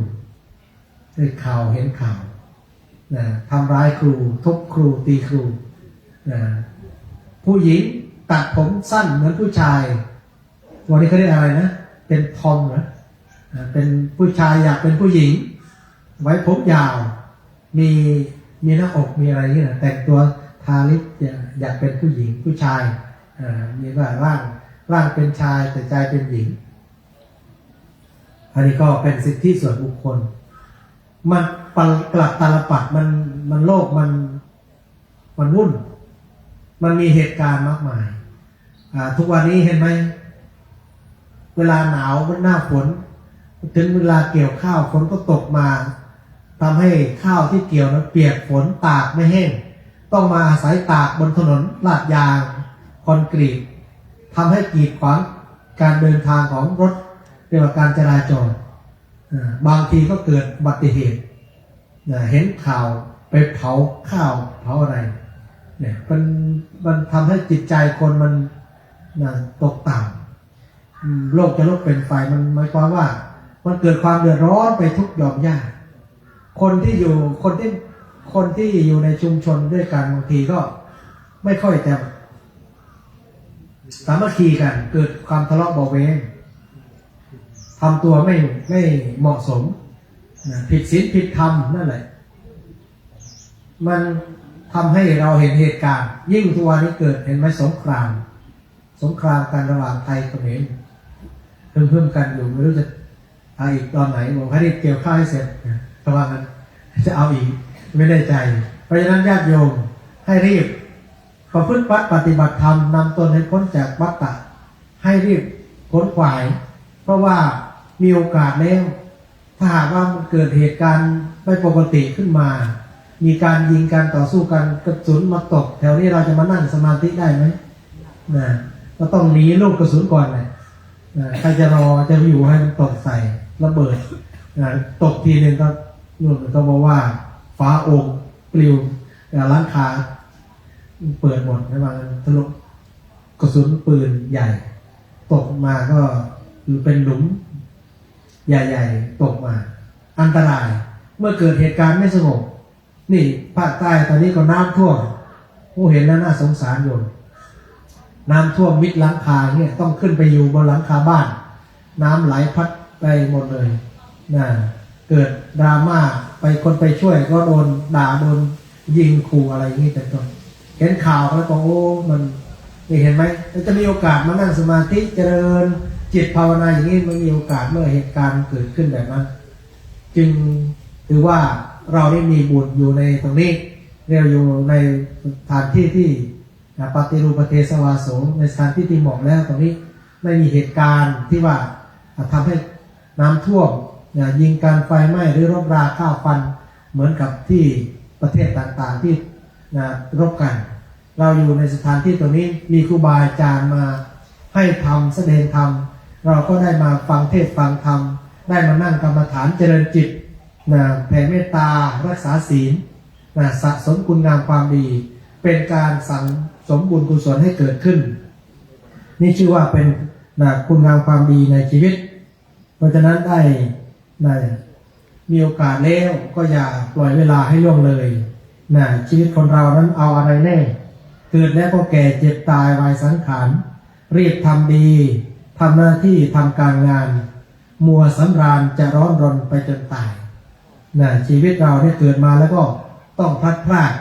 ได้ข่าวเห็นข่าวทำร้ายครูทุบครูตีครู ผู้หญิงตัดผมสั้นเหมือนผู้ชายวันนี้เขาเรียกอะไรนะเป็นทอมนะเป็นผู้ชายอยากเป็นผู้หญิงไว้ผมยาวมีหน้าอกมีอะไรนี่นะแต่งตัวทาลิปอยากเป็นผู้หญิงผู้ชายมีว่าร่างเป็นชายแต่ใจเป็นหญิงอันนี้ก็เป็นสิทธิส่วนบุคคลมันกลับตาลปัดมันโลกมันวุ่นมันมีเหตุการณ์มากมายทุกวันนี้เห็นไหมเวลาหนาวหน้าฝนถึงเวลาเกี่ยวข้าวฝนก็ตกมาทำให้ข้าวที่เกี่ยวนั้นเปียกฝนตากไม่แห้งต้องมาอาศัยตากบนถนนลาดยางคอนกรีตทำให้กีดขวางการเดินทางของรถเรียกว่าการจราจรบางทีก็เกิดอุบัติเหตุเห็นข่าวไปเผาข้าวเผาอะไรเนี่ยมันทำให้จิตใจคนมันตกต่ำโลกจะลุกเป็นไฟมันหมายความว่ามันเกิดความเดือดร้อนไปทุกหย่อมหญ้าคนที่อยู่ในชุมชนด้วยกันบางทีก็ไม่ค่อยจะสามัคคีกันเกิดความทะเลาะเบาแวงทำตัวไม่เหมาะสมผิดศีลผิดธรรมนั่นแหละมันทำให้เราเห็นเหตุการณ์ยิ่งทุกวันนี้เกิดเห็นไหมสงครามกันระหว่างไทยกับเขมรเพิ่มกันอยู่ไม่รู้จะเอาอีกตอนไหนบอกให้ได้เกี่ยวข้าวให้เสร็จระหว่างนั้นจะเอาอีกไม่ได้ใจเพราะฉะนั้นญาติโยมให้รีบประพฤติปฏิบัติธรรมนำตนให้พ้นจากวัฏฏะให้รีบพ้นขวายเพราะว่ามีโอกาสแล้วถ้าหากว่ามันเกิดเหตุการณ์ไม่ปกติขึ้นมามีการยิงการต่อสู้กันกระสุนมาตกแถวนี้เราจะมานั่งสมาธิได้ไหมก็ต้องหนีลูกกระสุนก่อนเลยใครจะรอจะอยู่ให้มันตกใส่ระเบิดตกทีหนึ่งก็นู่นก็บอกว่าฟ้าองค์ปลิวร้านค้าเปิดหมดใช่ไหมทะลุกระสุนปืนใหญ่ตกมาก็เป็นหลุมใหญ่ๆตกมาอันตรายเมื่อเกิดเหตุการณ์ไม่สงบนี่ภาคใต้ตอนนี้ก็น้ำท่วมผู้เห็นแล้วน่าสงสารอยู่น้ำท่วมมิดหลังคาเนี่ยต้องขึ้นไปอยู่บนหลังคาบ้านน้ำไหลพัดไปหมดเลยเกิดดราม่าไปคนไปช่วยก็โดนด่าโดนยิงขู่อะไรอย่างนี้แต่ต้นเห็นข่าวแล้วก็โอ้มันนี่เห็นไหมจะมีโอกาสมานั่งสมาธิเจริญจิตภาวนาอย่างนี้มันมีโอกาสเมื่อเหตุการณ์เกิดขึ้นแบบนั้นจึงถือว่าเราได้มีบุญอยู่ในตรงนี้เราอยู่ในสถานที่ที่ปฏิรูปเทศวาโสในสถานที่ที่เหมาะแล้วตรงนี้ไม่มีเหตุการณ์ที่ว่าทำให้น้ำท่วมยิงการไฟไหม้หรือรบราข้าวฟันเหมือนกับที่ประเทศต่างๆที่รบกันเราอยู่ในสถานที่ตรงนี้มีครูบาอาจารย์มาให้ธรรมแสดงธรรมเราก็ได้มาฟังเทศฟังธรรมได้มานั่งกรรมฐานเจริญจิตแผ่เมตตารักษาศีลสะสมคุณงามความดีเป็นการสั่งสมบุญกุศลให้เกิดขึ้นนี่ชื่อว่าเป็นคุณงามความดีในชีวิตเพราะฉะนั้นได้มีโอกาสแล้วก็อย่าปล่อยเวลาให้ล่วงเลยชีวิตคนเรานั้นเอาอะไรแน่เกิดแล้วก็แก่เจ็บตายวายสังขารรีบทำดีทำหน้าที่ทำการงานมัวสำราญจะร้อนรนไปจนตายชีวิตเราเนี่ยเกิดมาแล้วก็ต้องพลัดพราก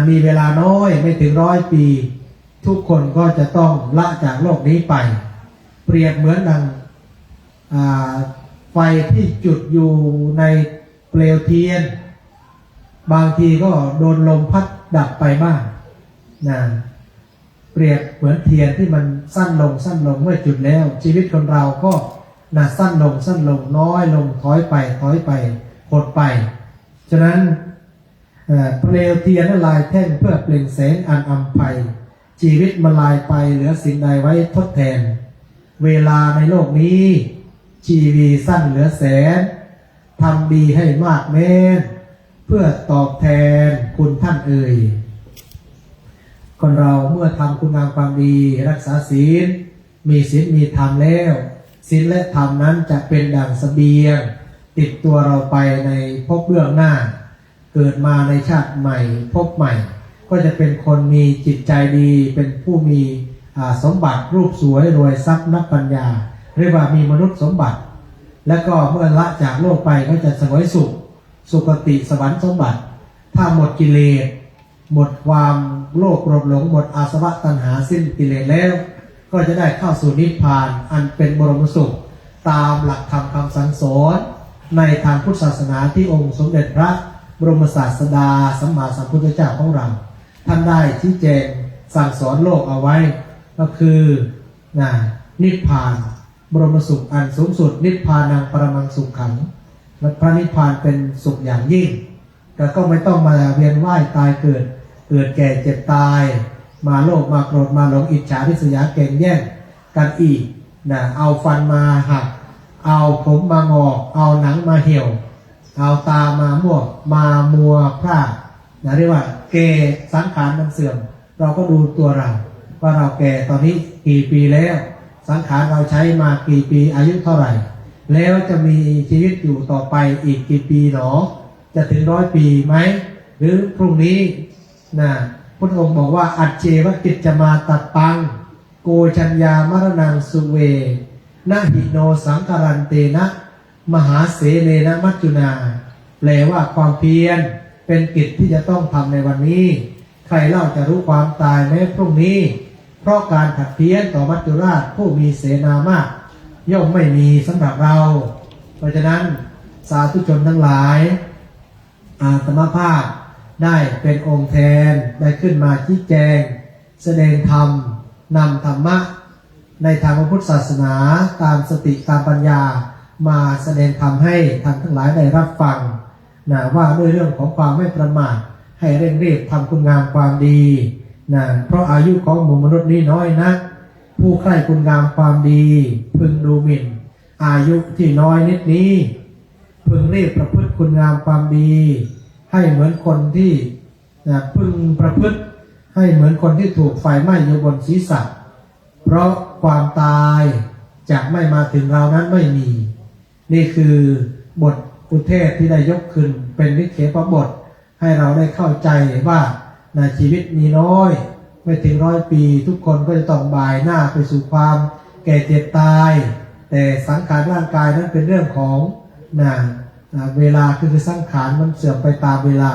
มีเวลาน้อยไม่ถึง100 ปีทุกคนก็จะต้องละจากโลกนี้ไปเปรียบเหมือนดังไฟที่จุดอยู่ในเปลวเทียนบางทีก็โดนลมพัดดับไปบ้างเปรียบเหมือนเทียนที่มันสั้นลงเมื่อจุดแล้วชีวิตคนเราก็สั้นลงน้อยลงถอยไปหดไปฉะนั้นเปลวเทียนละลายแท่งเพื่อเปล่งแสงอันอำไพชีวิตมาลายไปเหลือสิ่งใดไว้ทดแทนเวลาในโลกนี้ชีวีสั้นเหลือแสนทำดีให้มากแม้นเพื่อตอบแทนคุณท่านเอ่ยคนเราเมื่อทำคุณงามความดีรักษาศีลมีศีลมีธรรมแล้วศีลและธรรมนั้นจะเป็นดั่งเสบียงติดตัวเราไปในภพเบื้องหน้าเกิดมาในชาติใหม่ภพใหม่ ก็จะเป็นคนมีจิตใจดีเป็นผู้มีสมบัติรูปสวยรวยทรัพย์นับปัญญาเรียกว่ามีมนุษย์สมบัติ แล้วก็เมื่อละจากโลกไปก็จะเสวยสุขสุคติสวรรค์สมบัติถ้าหมดกิเลสหมดความโลภโกรธหลงหมดอาสวะตัณหาสิ้นกิเลสแล้วก็จะได้เข้าสู่นิพพานอันเป็นบรมสุขตามหลักธรรมคำสั่งสอนในทางพุทธศาสนาที่องค์สมเด็จพระบรมศาสดาสัมมาสัมพุทธเจ้าของเราท่านได้ชี้แจงสั่งสอนโลกเอาไว้ก็คือนิพพานบรมสุขอันสูงสุดนิพพานังปรมังสุขขังและพระนิพพานเป็นสุขอย่างยิ่งแต่ก็ไม่ต้องมาเวียนว่ายตายเกิดแก่เจ็บตายมาโลภมาโกรธมาหลงอิจฉาริษยาเก่งแย่งกันอีกเอาฟันมาหักเอาผมมางอกเอาหนังมาเหี่ยวเอาตามามั่วมามัวพร่าเรียกว่าแก่สังขารมันเสื่อมเราก็ดูตัวเราว่าเราแก่ตอนนี้กี่ปีแล้วสังขารเราใช้มากี่ปีอายุเท่าไหร่แล้วจะมีชีวิตอยู่ต่อไปอีกกี่ปีหนอจะถึง100 ปีไหมหรือพรุ่งนี้พระองค์บอกว่าอัจเจวกิจจะมาตัดปังโกชัญญามรณังสุเวนะหิโนสังกรันเตนะมหาเสเลนะมัจจุนาแปลว่าความเพียรเป็นกิจที่จะต้องทำในวันนี้ใครเล่าจะรู้ความตายแม้พรุ่งนี้เพราะการขัดเพี้ยนต่อมัจจุราชผู้มีเสนามากย่อมไม่มีสำหรับเราเพราะฉะนั้นสาธุชนทั้งหลายอาตมาภาพได้เป็นองค์แทนได้ขึ้นมาชี้แจงแสดงธรรมนำธรรมะในทางพระพุทธศาสนาตามสติตามปัญญามาแสดงธรรมให้ท่านทั้งหลายได้รับฟังว่าด้วยเรื่องของความไม่ประมาทให้เร่งรีบทำคุณงามความดีเพราะอายุของหมู่มนุษย์นี้น้อยนะผู้ใคร่คุณงามความดีพึงดูหมิ่นอายุที่น้อยนิดนี้พึงรีบประพฤติคุณงามความดีให้เหมือนคนที่พึงประพฤติให้เหมือนคนที่ถูกไฟไหม้อยู่บนศีรษะเพราะความตายจะไม่มาถึงเรานั้นไม่มีนี่คือบทอุเทศที่ได้ยกขึ้นเป็นวิเขปบทให้เราได้เข้าใจว่าในชีวิตมีน้อยไม่ถึง100 ปีทุกคนก็จะต้องบ่ายหน้าไปสู่ความแก่เจ็บตายแต่สังขารร่างกายนั้นเป็นเรื่องของเวลาคือสังขารมันเสื่อมไปตามเวลา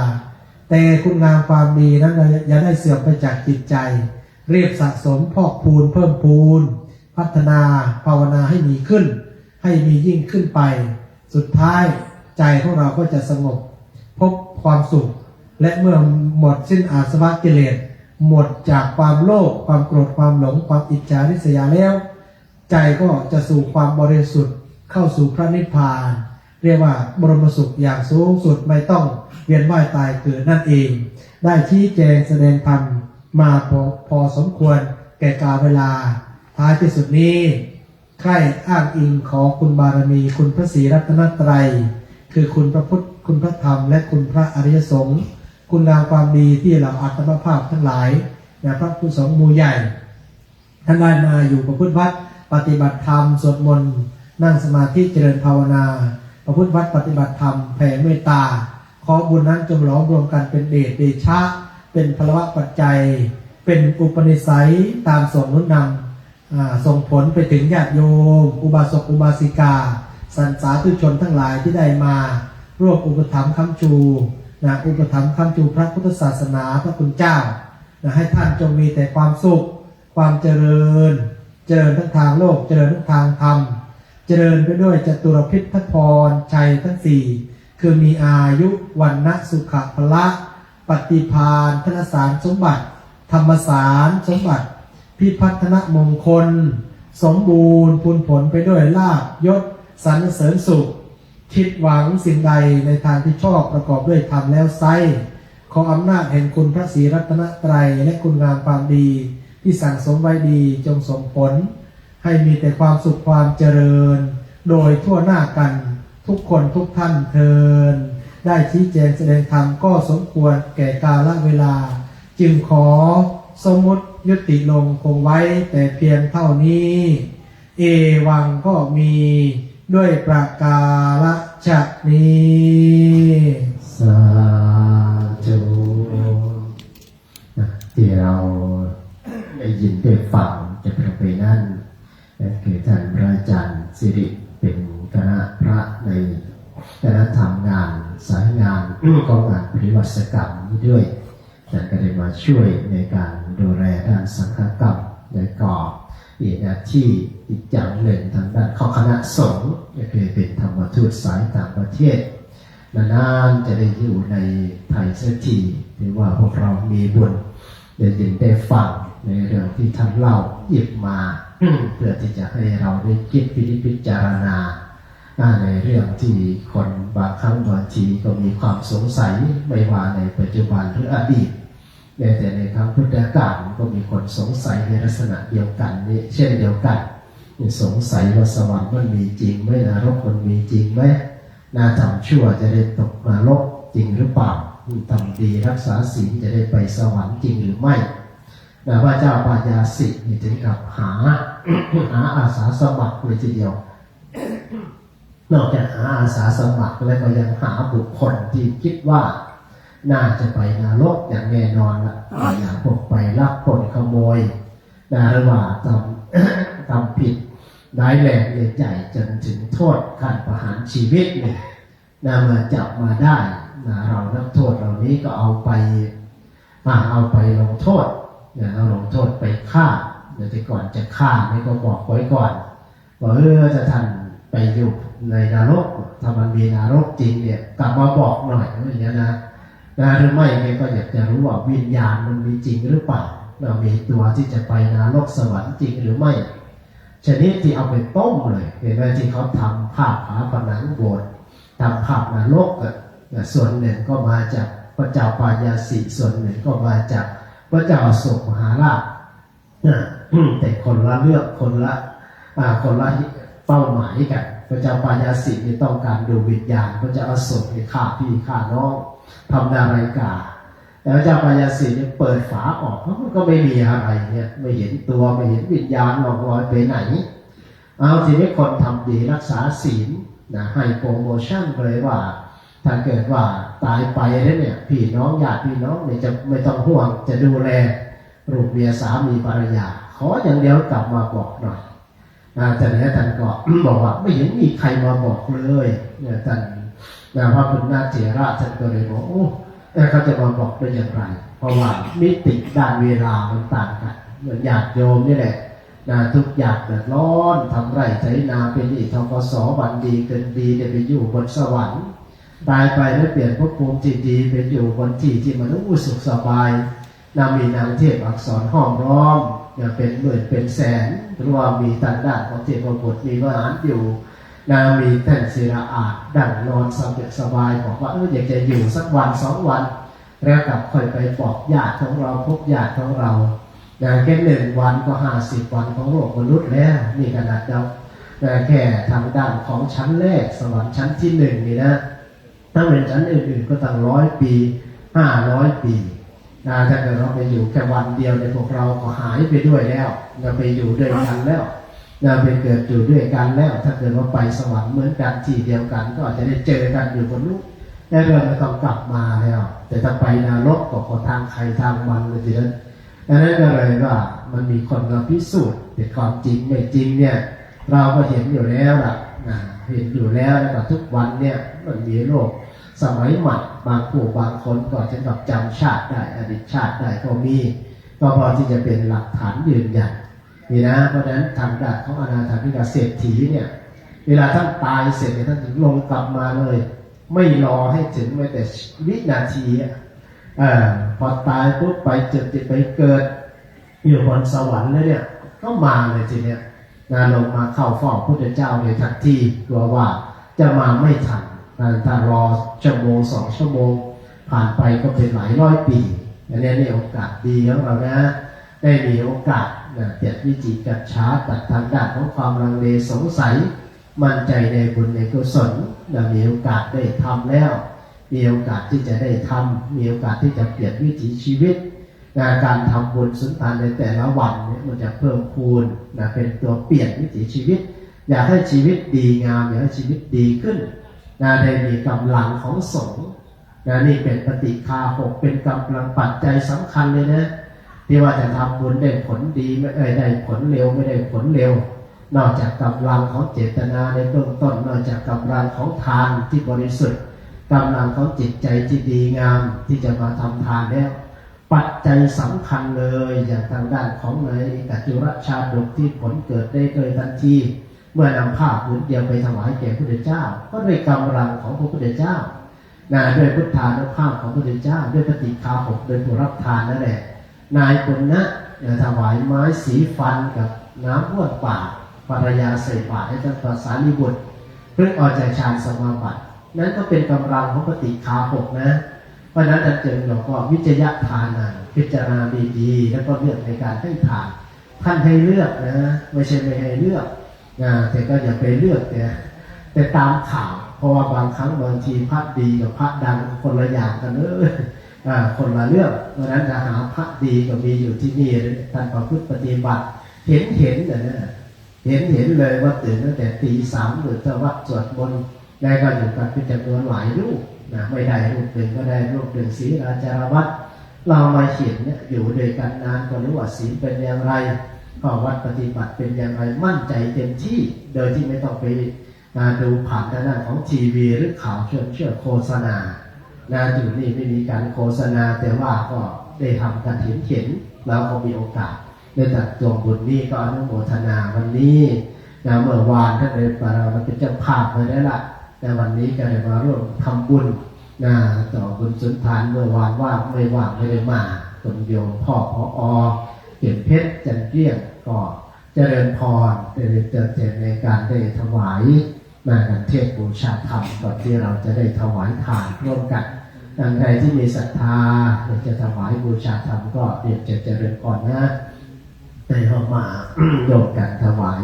แต่คุณงามความดีนั้นอย่าได้เสื่อมไปจากจิตใจเรียบสะสมพอกพูนเพิ่มพูนพัฒนาภาวนาให้มีขึ้นให้มียิ่งขึ้นไปสุดท้ายใจของเราก็จะสงบพบความสุขและเมื่อหมดสิ้นอาสวะกิเลสหมดจากความโลภความโกรธความหลงความอิจฉาริษยาแล้วใจก็จะสู่ความบริสุทธิ์เข้าสู่พระนิพพานเรียกว่าบรมสุขอย่างสูงสุดไม่ต้องเวียนว่ายตายเกิดนั่นเองได้ชี้แจงแสดงธรรมมาพอสมควรแก่กาลเวลาท้ายที่สุดนี้ใครอ้างอิงขอคุณบารมีคุณพระศรีรัตนตรัยคือคุณพระพุทธคุณพระธรรมและคุณพระอริยสงฆ์คุณงามความดีที่เราอาตมาภาพทั้งหลายพระผู้สงฆ์หมู่ใหญ่ท่านได้มาอยู่ประพฤติวัดปฏิบัติธรรมสวดมนต์นั่งสมาธิเจริญภาวนาประพฤติวัดปฏิบัติธรรมแผ่เมตตาขอบุญนั้นจงหลอมรวมกันเป็นเดชะเป็นพลวะปัจจัยเป็นอุปนิสัยตามส่งนุนนำส่งผลไปถึงญาติโยมอุบาสกอุบาสิกาสันสาธุชนทั้งหลายที่ได้มาร่วมอุปถัมภ์ค้ำชูอุปถัมภ์ค้ำชูพระพุทธศาสนาพระคุณเจ้าให้ท่านจงมีแต่ความสุขความเจริญทั้งทางโลกเจริญทั้งทางธรรมเจริญไปด้วยจตุรพิธพรชัยทั้ง4คือมีอายุวันนะสุขพละปฏิภาณธนสารสมบัติธรรมสารสมบัติพิพัฒนมงคลสมบูรณ์พูนผลไปด้วยลาภยศสรรเสริญสุขคิดหวังสิ่งใดในทางที่ชอบประกอบด้วยธรรมแล้วไซขออำนาจแห่งคุณพระศรีรัตนตรัยและคุณงามความดีที่สั่งสมไว้ดีจงส่งผลให้มีแต่ความสุขความเจริญโดยทั่วหน้ากันทุกคนทุกท่านเทินได้ชี้แจงแสดงธรรมก็สมควรแก่กาลเวลาจึงขอสมมุติยุติลงคงไว้แต่เพียงเท่านี้เอวังก็มีด้วยประการฉะนี้สาธุ ยินได้ฟังจะเป็นไปนั่นนั่นคือท่านพระอาจารย์สิริเป็นคณะพระในคณะทำงานสายงานของงานปฏิวัติกรรมนี้ด้วยท่านก็ได้มาช่วยในการดูแลด้านสังฆกรรมและก็อีกหน้าที่อีกอย่างหนึ่งทางด้านของคณะสงฆ์ก็คือเป็นธรรมทูตสายต่างประเทศนานๆจะได้อยู่ในไทยสักทีหรือว่าพวกเรามีบุญได้ยินได้ฟังในเรื่องที่ท่านเล่าหยิบมา เพื่อที่จะให้เราได้คิดพิจารณาในเรื่องที่คนบางครั้งบางทีก็มีความสงสัยไม่ว่าในปัจจุบันหรืออดีตแต่ในครั้งพุทธกาลก็มีคนสงสัยในลักษณะเดียวกันนี้เช่นเดียวกันสงสัยว่าสวรรค์มันมีจริงไหมนรกมันมีจริงไหมทำชั่วจะได้ตกนรกจริงหรือเปล่าทำดีรักษาศีลจะได้ไปสวรรค์จริงหรือไม่พระเจ้าปายาสินี่ถึงกับหาอาสาสมัครเลยทีเดียวนอกจากหาอาสาสมัครแล้วก็ยังหาบุคคลที่คิดว่าน่าจะไปนรกอย่างแน่นอนละอย่างพวกไปลักปล้นขโมยหรือว่าทำผิดร้ายแรงใหญ่จนถึงโทษการประหารชีวิตเนี่ยเมื่อจับมาได้เรานักโทษเหล่านี้ก็เอาไปลงโทษเอาลงโทษไปฆ่าแต่ก่อนจะฆ่านี่ก็บอกไว้ก่อนว่าจะท่านไปอยู่ในนรกถ้ามันมีนรกจริงเนี่ยกลับมาบอกหน่อยอย่างนี้นะหรือไม่ก็อยากจะรู้ว่าวิญญาณมันมีจริงหรือเปล่าเรามีตัวที่จะไปนรกสวรรค์จริงหรือไม่ชนิดที่เอาไปต้มเลยเห็นไหมที่เขาทำภาพฝาผนังโบสถ์ทำภาพนรกส่วนหนึ่งก็มาจากพระเจ้าปายาสิส่วนหนึ่งก็มาจากพระเจ้าอโศกมหาราชแต่คนละเรื่องคนละเป้าหมายกันพระเจ้าปายาสินี่ต้องการดูวิญญาณพระเจ้าอโศกนี่ฆ่าพี่ฆ่าน้องทำนาไรกาแต่พระเจ้าปายาสินี่เปิดฝาออกมันก็ไม่มีอะไรเนี่ยไม่เห็นตัวไม่เห็นวิญญาณหลอกลอยไปไหนเอาทีนี้คนทำดีรักษาศีลให้โปรโมชั่นเลยว่าถ้าเกิดว่าตายไปแล้วเนี่ยพี่น้องญาติพี่น้องเนี่ยจะไม่ต้องห่วงจะดูแลลูกเมียสามีภรรยาขออย่างเดียวกลับมาบอกหน่อยแต่เนี่ยท่านก็ บอกว่าไม่เห็นมีใครมาบอกเลยเนี่ยท่านพระพุทธเถระท่านก็เลยบอกโอ้เขาจะมาบอกได้อย่างไรเพราะว่ามิติด้านเวลามันต่างกันเหมือนญาติโยมนี่แหละทุกอย่างเดือดร้อนทำไร่ไถนาเป็นหนี้ทกสวันดีเกินดีได้ไปอยู่บนสวรรค์ตายไปแล้วเปลี่ยนภพภูมิที่ดีเป็นอยู่บนที่มันสุขสบายมีนางเทพอักษรห้อมล้อมเป็นหมื่นเป็นแสนหรือว่ามีทางด้านของเทพบุตรมีมหาอยู่มีแท่นศิลาอาจดั่งนอนสบายบอกว่าอยากจะอยู่สักวัน2 วันแล้วกลับค่อยไปบอกญาติของเราพบญาติของเราแค่1 วันก็50 วันของโลกมนุษย์แล้วนี่ขนาดเราแค่ทางด้านของชั้นแรกสวรรค์ชั้นที่1นี่นะถ้าเป็นชั้นอื่นๆก็ตั้ง100 ปี500 ปีถ้าเกิดเราไปอยู่แค่วันเดียวในพวกเราก็หายไปด้วยแล้วเราไปอยู่ด้วยกันแล้วไปเกิดอยู่ด้วยกันแล้วถ้าเกิดว่าไปสวรรค์เหมือนกันที่เดียวกันก็อาจจะได้เจอกันอยู่บนลูกแล้วเราไม่ต้องกลับมาแล้วแต่ถ้าไปนรกก็ขอทางใครทางมันเลยทีนั้นดังนั้นก็เลยว่ามันมีคนมาพิสูจน์แต่ความจริงไม่จริงเนี่ยเราก็เห็นอยู่แล้วล่ะเห็นอยู่แล้วแต่ทุกวันเนี่ยมันมีโลกสมัยใหม่บางผู้บางคนก็จะแบบจำชาติได้อดีตชาติได้ก็มีก็พอที่จะเป็นหลักฐานยืนยันนี่นะเพราะฉะนั้นทางด้านของอนาถบิณฑเศรษฐีเนี่ยเวลาท่านตายเสร็จเนี่ยท่านถึงลงกลับมาเลยไม่รอให้ถึงแม้แต่วินาทีพอตายปุ๊บไปจุดไปเกิดอยู่บนสวรรค์แล้วเนี่ยก็มาเลยทีเนี้ยลงมาเข้าเฝ้าพระพุทธเจ้าเลยทันทีกลัวว่าจะมาไม่ทันถ้ารอ1 ชั่วโมง2 ชั่วโมงผ่านไปก็เป็นหลายร้อยปีอันนี้นี่โอกาสดีของเรานะได้มีโอกาสเปลี่ยนวิจิตรช้าตัดทางด้านของความลังเลสงสัยมั่นใจในบุญในกุศลมีโอกาสได้ทำแล้วมีโอกาสที่จะได้ทำมีโอกาสที่จะเปลี่ยนวิถีชีวิตการทำบุญสุนทานในแต่ละวันเนี่ยมันจะเพิ่มพูนเป็นตัวเปลี่ยนวิถีชีวิตอยากให้ชีวิตดีงามอยากให้ชีวิตดีขึ้นได้มีกำลังของสงฆ์นี่เป็นปฏิฆาหกเป็นกำลังปัจจัยสำคัญเลยนะ ที่ว่าจะทำบุญได้ผลดีไม่ได้ผลเร็วไม่ได้ผลเร็วนอกจากกำลังของเจตนาในเบื้องต้นนอกจากกำลังของทานที่บริสุทธิ์กำลังของจิตใจที่ดีงามที่จะมาทำทานแล้วปัจจัยสำคัญเลยอย่างทางด้านของในกัจจุรชาดกที่ผลเกิดได้โดยทันทีเมื่อนำผ้าผืนเดียวไปถวายแก่พระพุทธเจ้าก็ด้วยกำลังของพระพุทธเจ้าด้วยพุทธานุภาพของพระพุทธเจ้าด้วยปฏิฆาหกโดยผู้รับทานนั่นแหละนายคนนะถวายไม้สีฟันกับน้ำบ้วนปากภรรยาใส่บาตรให้ท่านพระสารีบุตรเพิ่งออกจากฌานสมาบัตินั้นก็เป็นกำลังของปฏิฆาหกนะเพราะนั้นอาจารย์หลวงพ่อวิจยะทานังพิจารณาดีๆแล้วก็เลือกในการให้ทานท่านให้เลือกนะไม่ใช่ไม่ให้เลือกแต่ก็อย่าไปเลือกแต่ตามข่าวเพราะว่าบางครั้งบางทีพระดีกับพระดังคนละอย่างกันเลยคนละเรื่องเพราะนั้นจะหาพระดีก็มีอยู่ที่นี่ท่านประพฤติปฏิบัติเห็นนะเห็นเลยว่าตื่นตั้งแต่ตี 3หรือถ้าวัดสวดมนต์ได้ก็อยู่กันเป็นจำนวนหลายรูปไม่ได้รูปหนึ่งก็ได้รูปหนึ่งศีลอาจารวัดเรามาเขียนเนี่ยอยู่ด้วยกันนานก็รู้ว่าศีลเป็นอย่างไรข้อวัดปฏิบัติเป็นอย่างไรมั่นใจเต็มที่โดยที่ไม่ต้องไปดูผ่านทางด้านของทีวีหรือข่าวเชื่อโฆษณาอยู่นี่ไม่มีการโฆษณาแต่ว่าก็ได้ทำการเห็นแล้วก็มีโอกาสได้จัดจงบุญนี้ก็อนุโมทนาวันนี้เมื่อวานท่านได้มาเป็นเจ้าภาพเลยได้ละแต่วันนี้ก็ได้มาร่วมทำบุญต่อบุญสุนทานเมื่อวานว่างไม่ได้มาคนโยมพ่อพอเก็บเพชรจันเกลี้ยงก็เจริญพรได้เติมเต็มในการได้ถวายการเทศบูชาธรรมก่อนที่เราจะได้ถวายทานร่วมกันดังใดที่มีศรัทธาอยากจะถวายบูชาธรรมก็เรียนเจริญพรนะได้เข้ามา โยมกันถวาย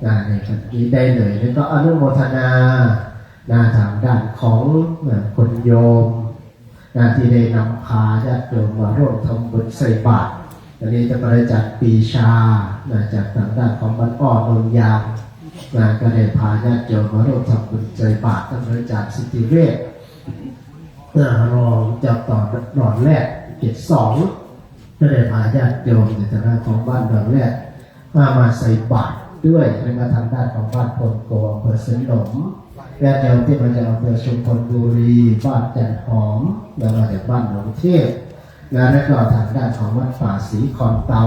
ในวันนี้ได้เลยแล้วก็อนุโมทนาทางด้านของคนโยมที่ได้นำพาญาติโยมมาร่วมทำบุญใส่บาตรอันนี้จะบริจาคปีชาจากทางด้านของบ้านอ้อนนยางก็ได้พาญาติโยมมาร่วมทำบุญใส่บาตรทั้งบริจาคสิทธิเวชรองจะต่อดอนแรก72ก็ได้พาญาติโยมในทางด้านของบ้านดอนแรกมาใส่บาตรด้วยแล้วก็ทางด้านของบ้านพลโกอำเภอสนมและเดิมที่มาจากอำเภอชุมพลบุรีบ้านจันหอมแล้วมาจากบ้านหนองเทพแล้วก็ทางด้านของวัดป่าศรีคอนเตา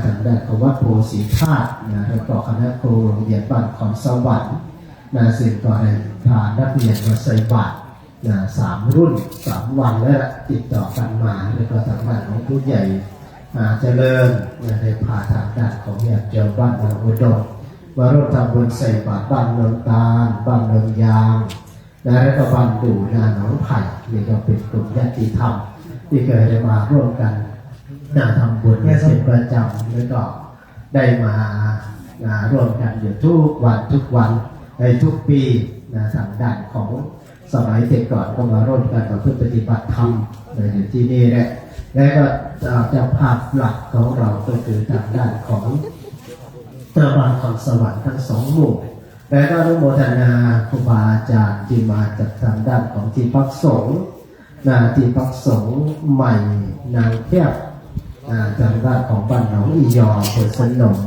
ทางด้านของวัดโพสีธาตุแล้วก็คณะครูโรงเรียนบ้านขอนสวรรค์ซึ่งก็ได้พานักเรียนมาใส่บาตร3 รุ่น 3 วันและติดต่อกันมาแล้วก็ทางด้านของผู้ใหญ่เจริญได้พาทางด้านของญาติโยมบ้านนาอุดมมาร่วมทำบุญใส่บาตรบ้านเมืองตาลบ้านเมืองยางและก็บ้านดูนาหนองไผ่นี่ก็เป็นกลุ่มญาติธรรมที่เคยได้มาร่วมกันทำบุญเป็นประจำแล้วก็ได้มาร่วมกันอยู่ทุกวันในทุกปีทางด้านของสมัยแต่ก่อนก็มาร่วมกันกับเพื่อปฏิบัติธรรมอยู่ที่นี่แหละและก็จะภาพหลักของเราก็คือทางด้านของบ้านขอนสวรรค์ทั้ง2 หมู่และก็อนุโมทนาครูบาอาจารย์ที่มาจากทางด้านของที่พักสงฆ์ที่พักสงฆ์ใหม่นางแก้วทางด้านของบ้านหนองอียออำเภอสนม